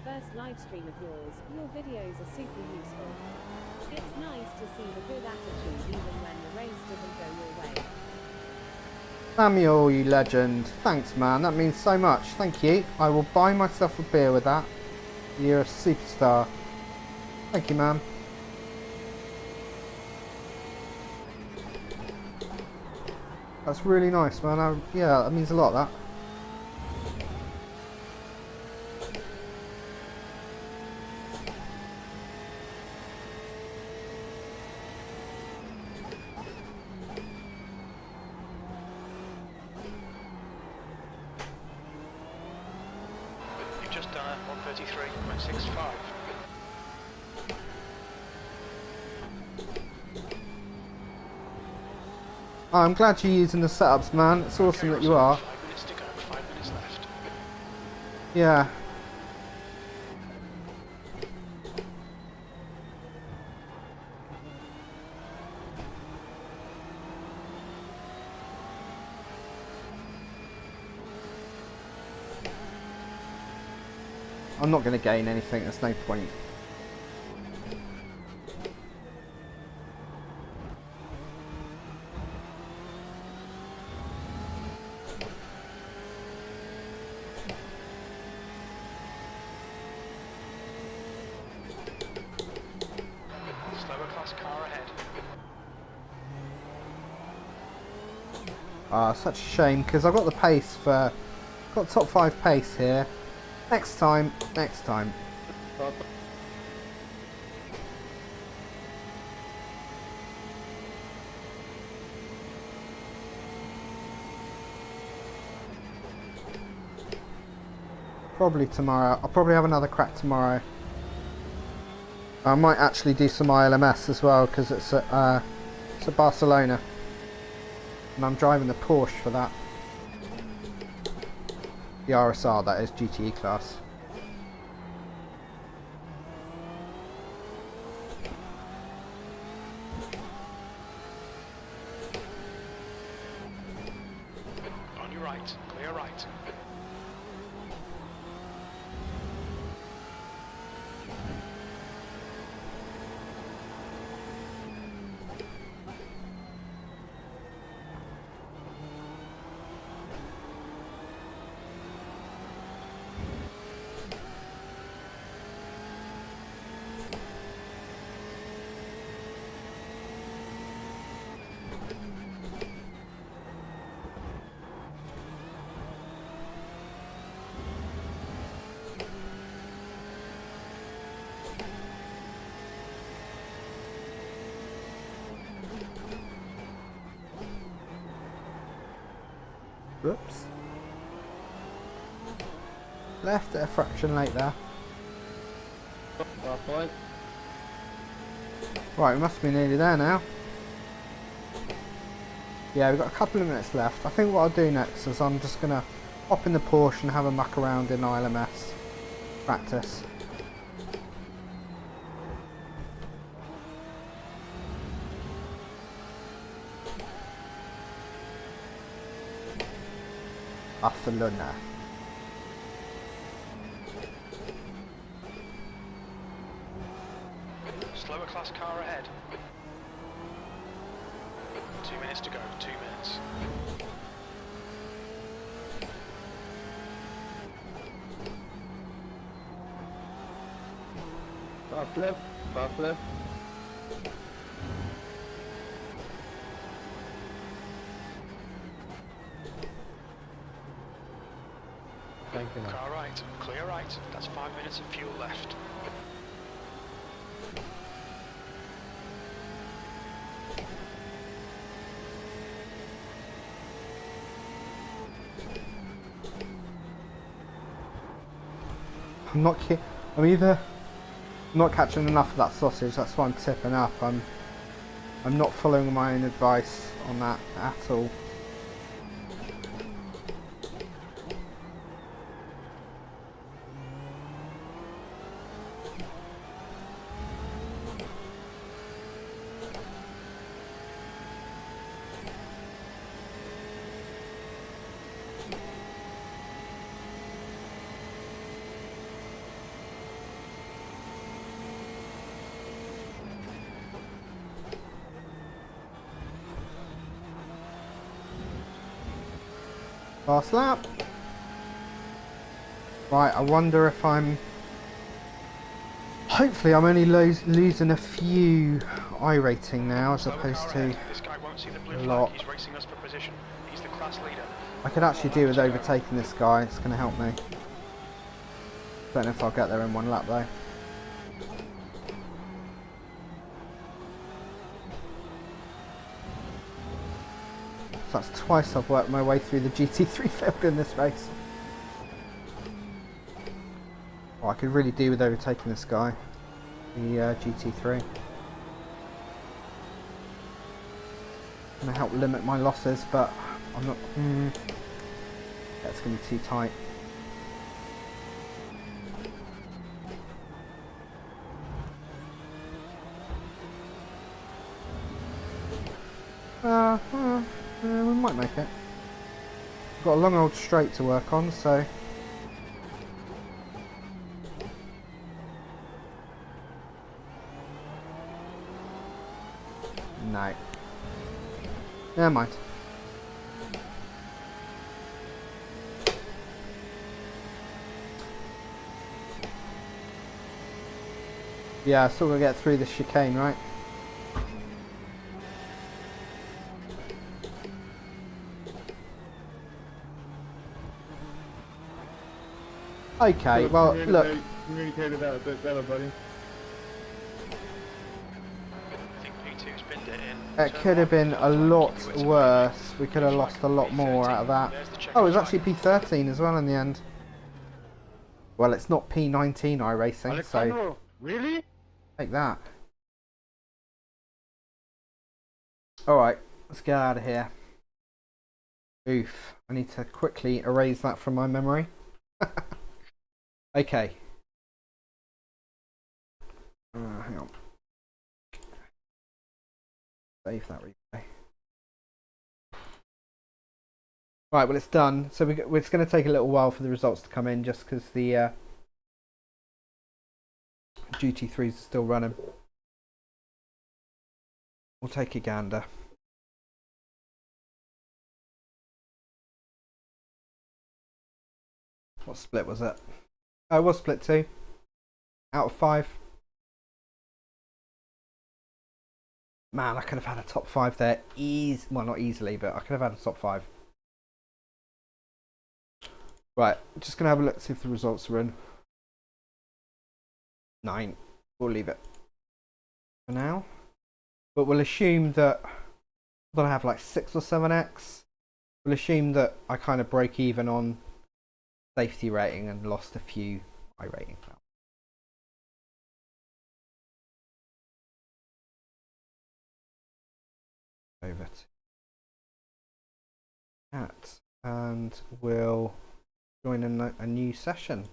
First live stream of yours. Your videos are super useful. It's nice to see the good attitude even when the race doesn't go your way. Samuel, you legend. Thanks, man. That means so much. Thank you. I will buy myself a beer with that. You're a superstar. Thank you, man. That's really nice, man. Yeah, that means a lot, that. You've just done a 1:33.65. Oh, I'm glad you're using the setups, man. It's awesome that you are. 5 minutes to go, 5 minutes left. Yeah. I'm not going to gain anything, there's no point. Slower class car ahead. Ah, such a shame, because I've got the pace for... got top 5 pace here. Next time, next time. Probably tomorrow. I'll probably have another crack tomorrow. I might actually do some ILMS as well because it's at Barcelona. And I'm driving the Porsche for that. The RSR, that is, GTE class. On your right, clear right. Whoops. Left at a fraction late there. Last point. Right, we must be nearly there now. Yeah, we've got a couple of minutes left. I think what I'll do next is I'm just going to hop in the Porsche and have a muck around in ILMS. Practice. Barcelona. Slower class car ahead. 2 minutes to go, 2 minutes. Fast left. Fast left. Thank you, man. Car right, clear right. That's 5 minutes of fuel left. I'm either not catching enough of that sausage, that's why I'm tipping up. I'm not following my own advice on that at all. Last lap. Right, I wonder if I'm... Hopefully I'm only losing a few iRating now as Slower opposed car to ahead. This guy won't see the blue a flag. lot. He's racing us for position. He's the class leader. I could actually do with overtaking this guy, it's going to help me. Don't know if I'll get there in one lap though. So that's twice I've worked my way through the GT3 field in this race. Oh, I could really do with overtaking this guy, the GT3. Going to help limit my losses, but I'm not... That's going to be too tight. We might make it. We've got a long old straight to work on, so... No. Never mind. Yeah, still gotta get through the chicane, right? Okay, well, look. Communicated that a bit better, buddy. I think P2's binned it in. It could have been a lot worse. We could have lost a lot more out of that. Oh, it was actually P13 as well in the end. Well, it's not P19 iRacing, so Alessandro, really? take that. Alright, let's get out of here. Oof, I need to quickly erase that from my memory. Okay. Hang on. Save that replay. Right, well it's done. So it's going to take a little while for the results to come in just because the GT3s are still running. We'll take a gander. What split was it? Oh, it was split 2. Out of 5. Man, I could have had a top 5 there. Well, not easily, but I could have had a top 5. Right, just going to have a look, see if the results are in. 9. We'll leave it for now. But we'll assume that I have like 6 or 7x. We'll assume that I kind of broke even on safety rating and lost a few iRating. Over to that, and we'll join in a new session.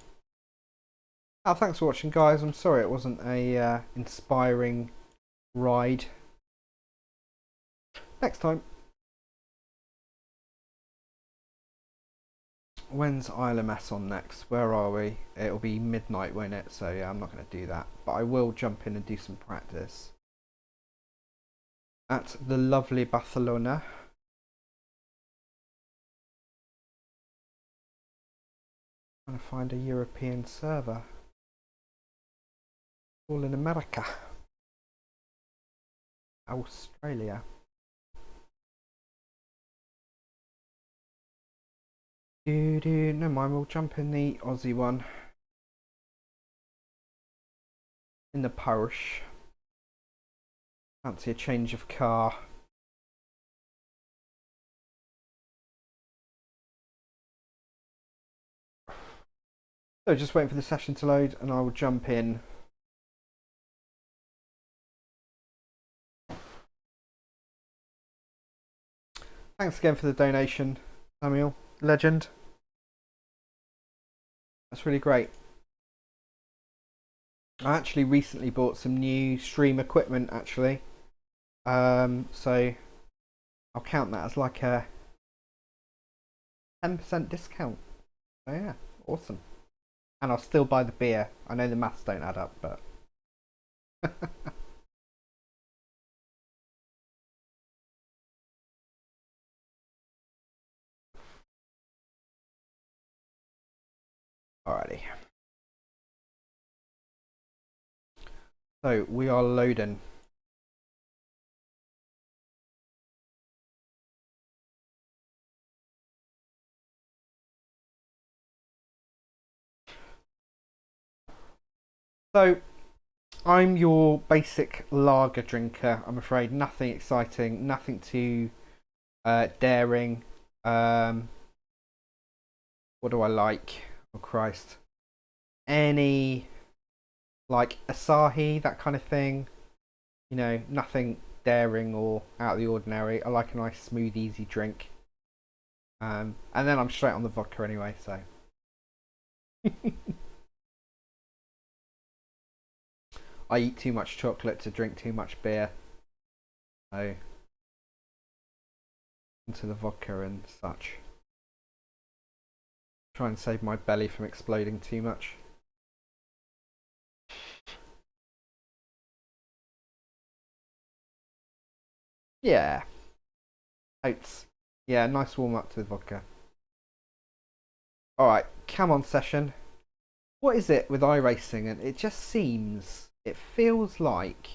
Oh, thanks for watching, guys. I'm sorry it wasn't a inspiring ride. Next time. When's IMSA on next? Where are we? It'll be midnight, won't it? So yeah, I'm not going to do that. But I will jump in and do some practice at the lovely Barcelona. Trying to find a European server. All in America. Australia. Never mind, we'll jump in the Aussie one. In the Porsche. Fancy a change of car. So just waiting for the session to load and I will jump in. Thanks again for the donation, Samuel. Legend. That's really great. I actually recently bought some new stream equipment actually. So I'll count that as like a 10% discount. So yeah, awesome. And I'll still buy the beer. I know the maths don't add up, but alrighty. So we are loading. So I'm your basic lager drinker, I'm afraid. Nothing exciting, nothing too daring. What do I like? Oh Christ. Any like Asahi, that kind of thing. You know, nothing daring or out of the ordinary. I like a nice smooth easy drink. And then I'm straight on the vodka anyway, so I eat too much chocolate to drink too much beer. So into the vodka and such. Try and save my belly from exploding too much. Yeah. Oats. Yeah, nice warm up to the vodka. Alright, come on session. What is it with iRacing? And it just seems, it feels like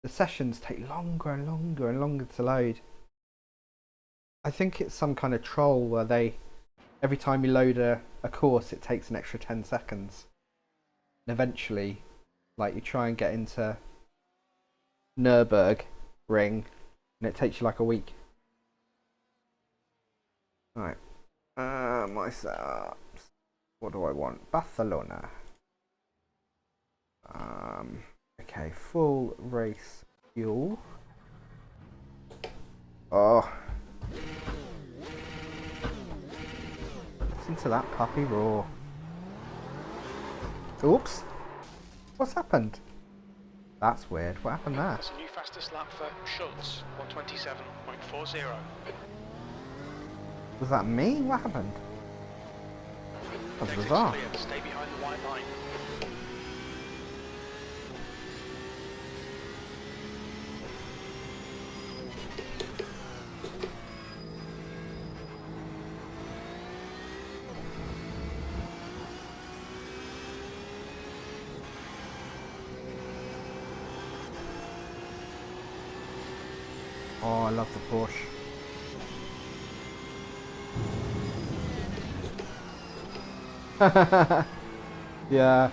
the sessions take longer and longer and longer to load. I think it's some kind of troll where they, every time you load a course, it takes an extra 10 seconds. And eventually, like, you try and get into Nürburgring, and it takes you like a week. Right. My setups. What do I want? Barcelona. Okay, full race fuel. Oh. Listen to that puppy roar. Oops. What's happened? That's weird. What happened there? That's a new fastest lap for Schultz, 127.40. Was that me? What happened? That was Exit's bizarre. clear. Stay behind the white line. Oh, I love the Porsche. Yeah.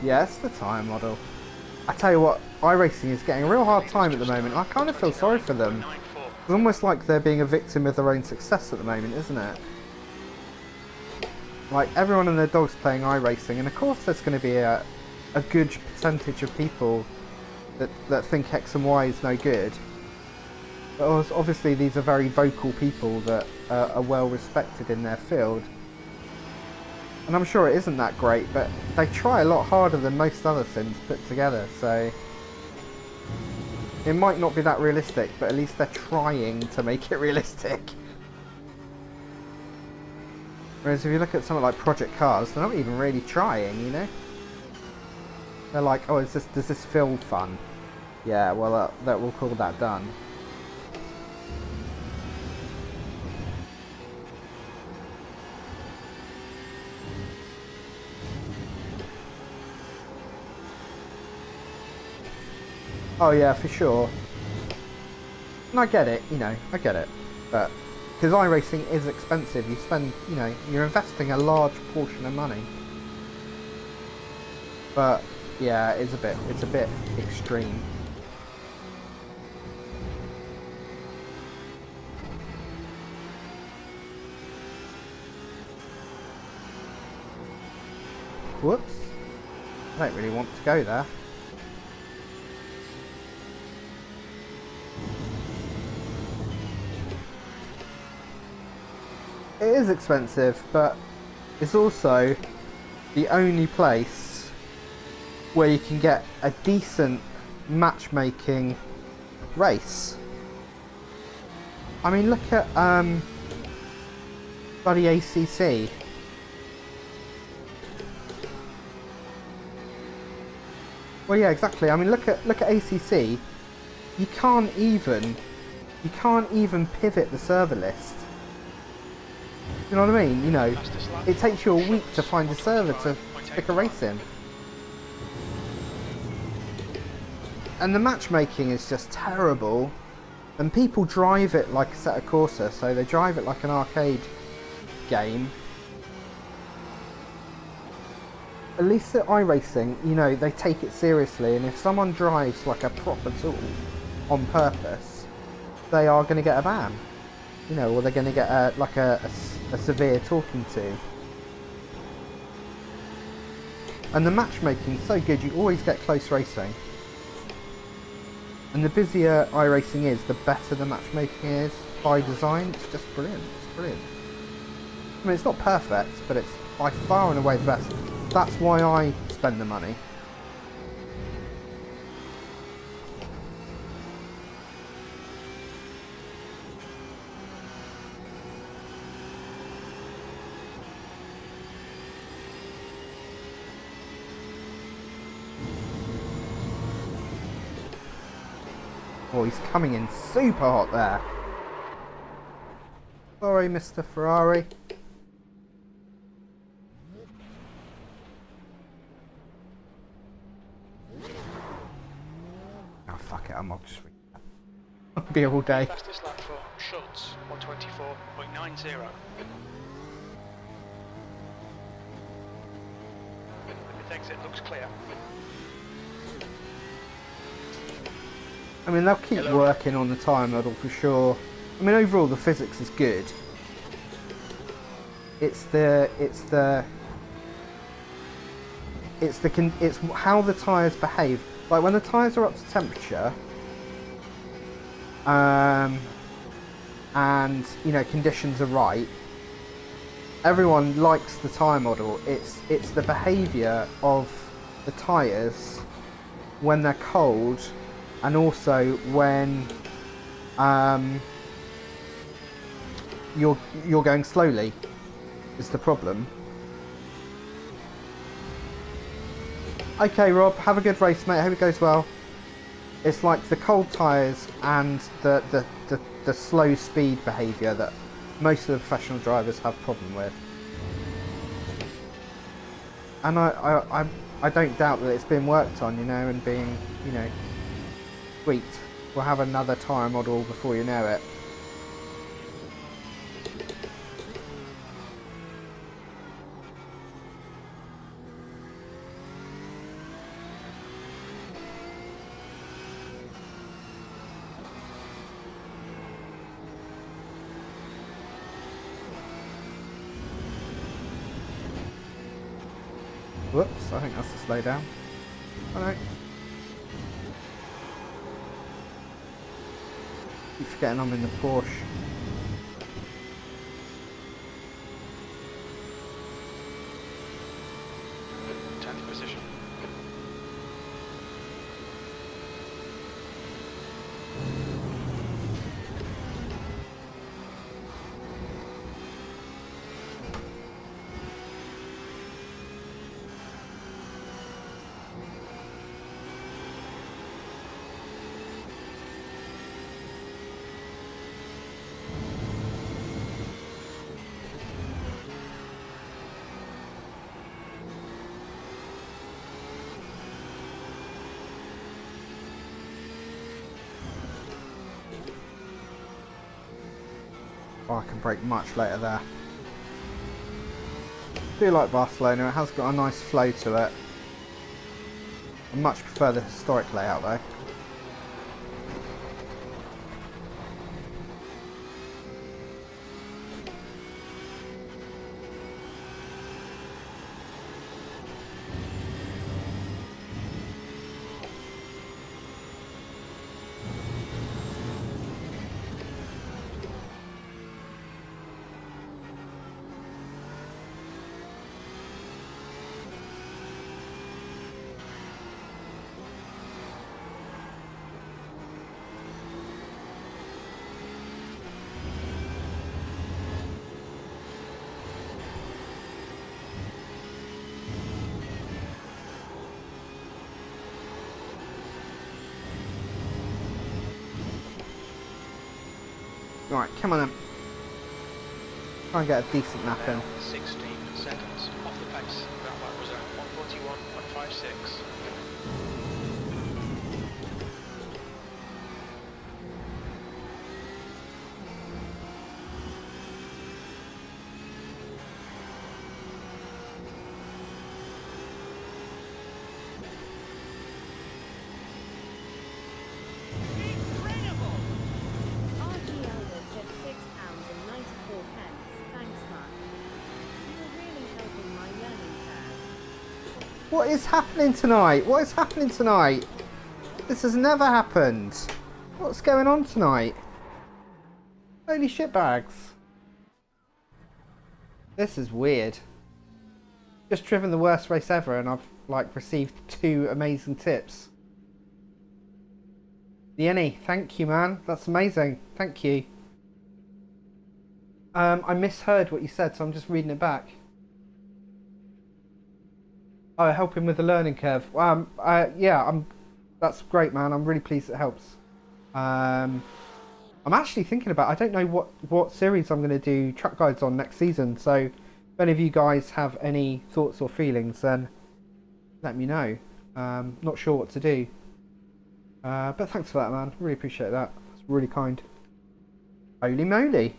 Yeah, it's the tire model. I tell you what, iRacing is getting a real hard time at the moment. I kind of feel sorry for them. It's almost like they're being a victim of their own success at the moment, isn't it? Like, everyone and their dog's playing iRacing, and of course there's going to be a good percentage of people that think X and Y is no good. But obviously these are very vocal people that are well respected in their field. And I'm sure it isn't that great, but they try a lot harder than most other sims put together, so it might not be that realistic, but at least they're trying to make it realistic. Whereas if you look at something like Project Cars, they're not even really trying, you know? They're like, oh, does this feel fun? Yeah, well, we'll call that done. Oh yeah, for sure. And I get it, you know, I get it. But, because iRacing is expensive, you spend, you know, you're investing a large portion of money. But, yeah, it's a bit extreme. Whoops. I don't really want to go there. It is expensive, but it's also the only place where you can get a decent matchmaking race. I mean, look at bloody ACC. Well, yeah, exactly. I mean, look at ACC. You can't even pivot the server list. You know what I mean? You know, it takes you a week to find a server to pick a race in. And the matchmaking is just terrible. And people drive it like a Assetto Corsa, so they drive it like an arcade game. At least at iRacing, you know, they take it seriously, and if someone drives like a proper tool on purpose, they are going to get a ban. You know, or they're going to get a severe talking to. And the matchmaking's so good, you always get close racing. And the busier iRacing is, the better the matchmaking is by design. It's just brilliant. It's brilliant. I mean, it's not perfect, but it's by far and away the best. That's why I spend the money. Oh, he's coming in super hot there. Sorry, Mr. Ferrari. Oh, fuck it, I'll just read that. I'll be all day. Fastest lap for Schultz, 124.90. The exit looks clear. I mean, they'll keep working on the time model for sure. I mean, overall the physics is good. It's how the tyres behave. Like when the tyres are up to temperature, and you know conditions are right, everyone likes the tyre model. It's the behaviour of the tyres when they're cold, and also when you're going slowly is the problem. Okay, Rob, have a good race, mate. I hope it goes well. It's like the cold tyres and the slow speed behaviour that most of the professional drivers have problem with. And I don't doubt that it's been worked on, you know, and being, you know, tweaked. We'll have another tyre model before you know it. Whoops, I think that's a slow down. Oh no. Keep forgetting I'm in the Porsche. Tenth position. Oh, I can brake much later there. I do like Barcelona, it has got a nice flow to it. I much prefer the historic layout though. Right, come on then. Try and get a decent nap in. 16 seconds off the pace. That lap was at 141.56. RGL will tip £6.94. Thanks, Mark. You're really helping my learning curve. What is happening tonight? What is happening tonight? This has never happened. What's going on tonight? Holy shitbags. This is weird. Just driven the worst race ever and I've like received 2 amazing tips. Yenny, thank you man. That's amazing. Thank you. I misheard what you said, so I'm just reading it back. Oh, helping with the learning curve. Yeah, that's great, man. I'm really pleased it helps. I'm actually thinking about. I don't know what series I'm going to do track guides on next season. So, if any of you guys have any thoughts or feelings, then let me know. Not sure what to do. But thanks for that, man. Really appreciate that. That's really kind. Holy moly!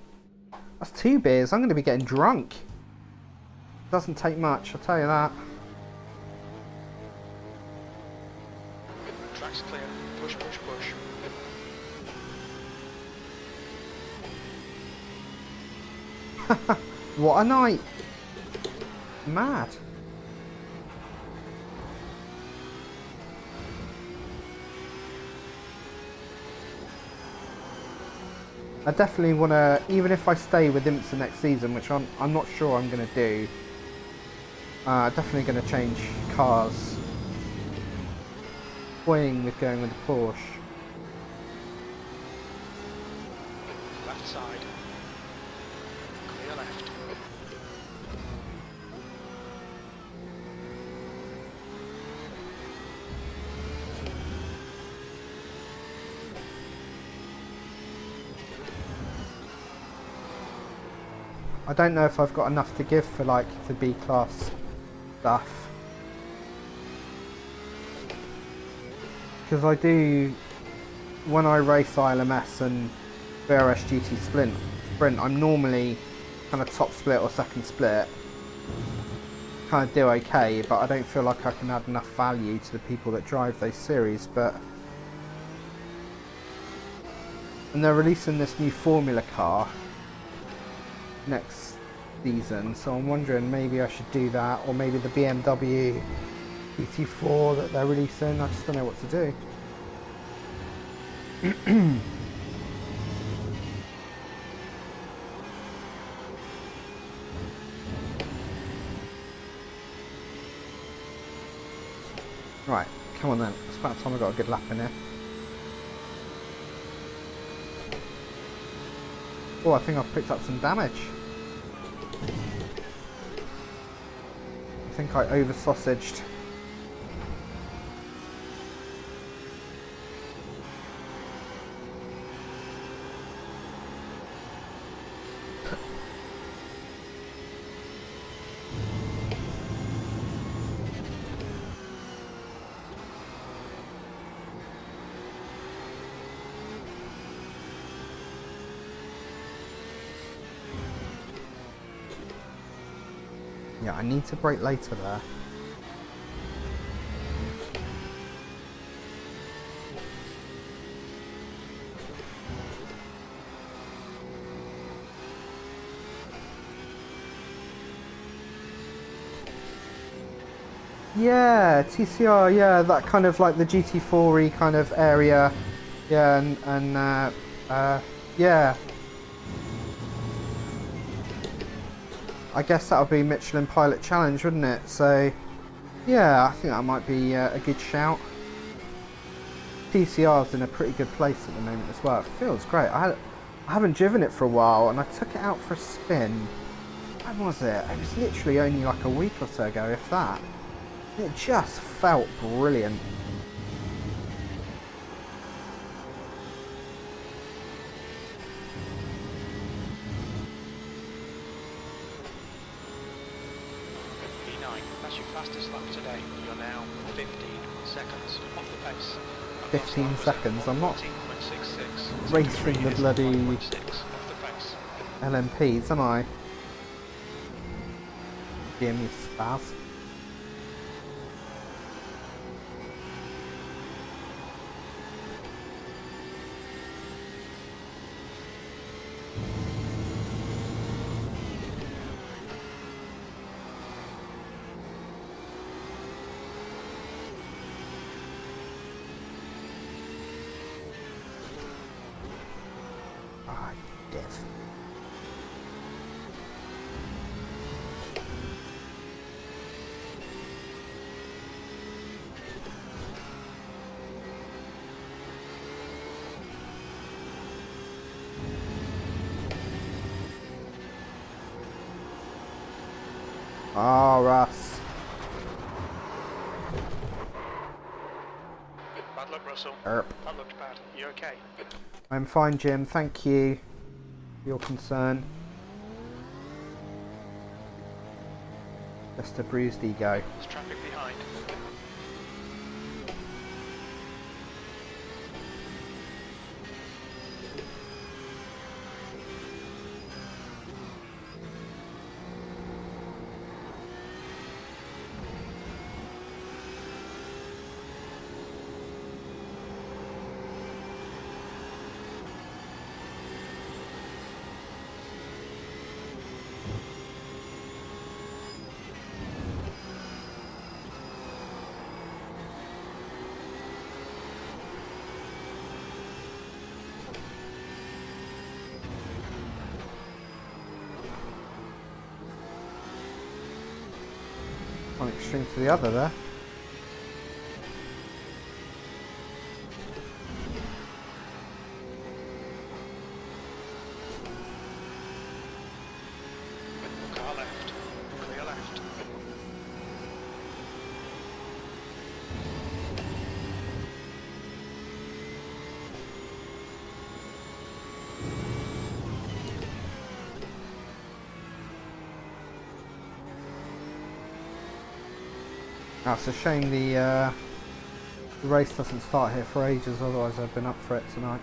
That's 2 beers. I'm going to be getting drunk. Doesn't take much, I'll tell you that. Track's clear. Push, push, push. What a night! Mad. I definitely want to, even if I stay with IMSA next season, which I'm not sure I'm going to do, definitely going to change cars. Toying with going with the Porsche. Left side. Clear left. I don't know if I've got enough to give for like the B class stuff. Because I do, when I race ILMS and VRS GT Sprint, I'm normally kind of top split or second split. Kind of do okay, but I don't feel like I can add enough value to the people that drive those series. And they're releasing this new Formula car next season, so I'm wondering maybe I should do that, or maybe the BMW GT4 that they're releasing. I just don't know what to do. Right, come on then. It's about time I got a good lap in here. Oh, I think I've picked up some damage. I think I over-sausaged. Yeah, I need to brake later there. Yeah, TCR, yeah, that kind of like the GT4-y kind of area. Yeah, and yeah. I guess that'll be Michelin Pilot Challenge, wouldn't it? So, yeah, I think that might be a good shout. TCR's in a pretty good place at the moment as well. It feels great. I haven't driven it for a while, and I took it out for a spin. When was it? It was literally only like a week or so ago, if that. It just felt brilliant. That's your fastest lap today. You're now 15 seconds off the pace. 15 seconds? I'm not 14.66. racing the bloody 1.6 off the pace. LMPs, am I? Give me spaz. Ah, death. Oh, Russ. Bad luck, Russell. Erp. That looked bad. You okay? I'm fine, Jim. Thank you for your concern. Just a bruised ego. There's traffic behind. one extreme to the other there. Car left. Clear left. Oh, it's a shame the race doesn't start here for ages, otherwise I've been up for it tonight.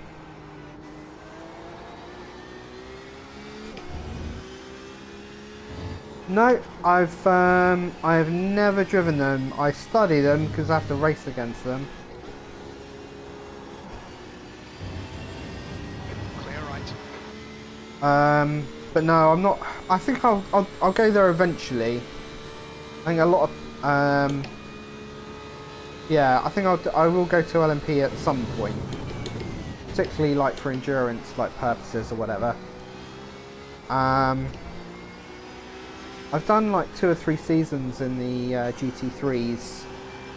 No, I have never driven them. I study them because I have to race against them. Clear right. But no, I'm not. I think I'll go there eventually. I think a lot of yeah, I think I will go to LMP at some point, particularly like for endurance like purposes or whatever. I've done like 2 or 3 seasons in the GT3s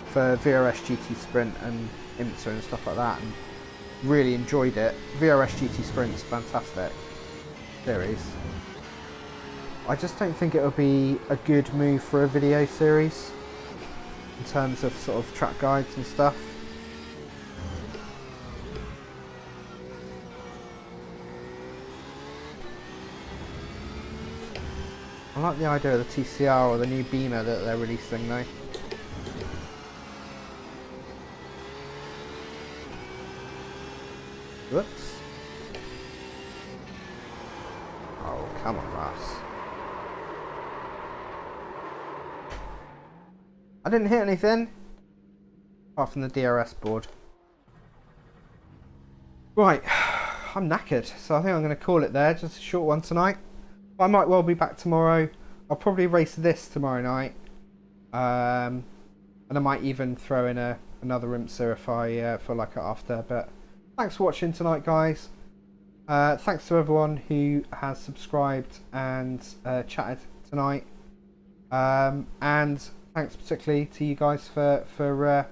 for VRS GT Sprint and IMSA and stuff like that, and really enjoyed it. VRS GT Sprint's fantastic series. I just don't think it would be a good move for a video series in terms of sort of track guides and stuff. I like the idea of the TCR or the new Beamer that they're releasing though. Whoops. Oh, come on, Russ. I didn't hit anything apart from the DRS board. Right, I'm knackered, so I think I'm going to call it there. Just a short one tonight. I might well be back tomorrow. I'll probably race this tomorrow night, and I might even throw in another IMSA if I feel like it after. But thanks for watching tonight, guys. Thanks to everyone who has subscribed and chatted tonight, and thanks particularly to you guys for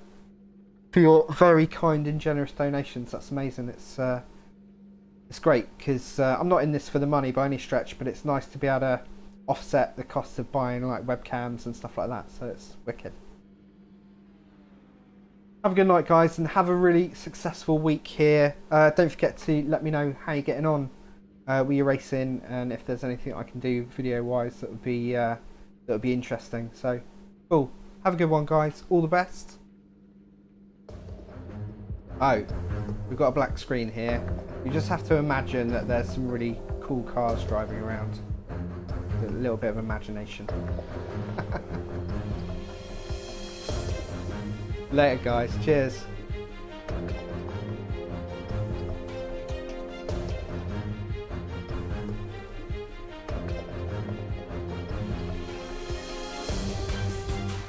your very kind and generous donations. That's amazing. It's great because I'm not in this for the money by any stretch, but it's nice to be able to offset the cost of buying like webcams and stuff like that, so it's wicked. Have a good night, guys, and have a really successful week here. Don't forget to let me know how you're getting on with your racing, and if there's anything I can do video wise that would be interesting. So cool, have a good one, guys, all the best. Oh, we've got a black screen here. You just have to imagine that there's some really cool cars driving around. A little bit of imagination. Later, guys. Cheers.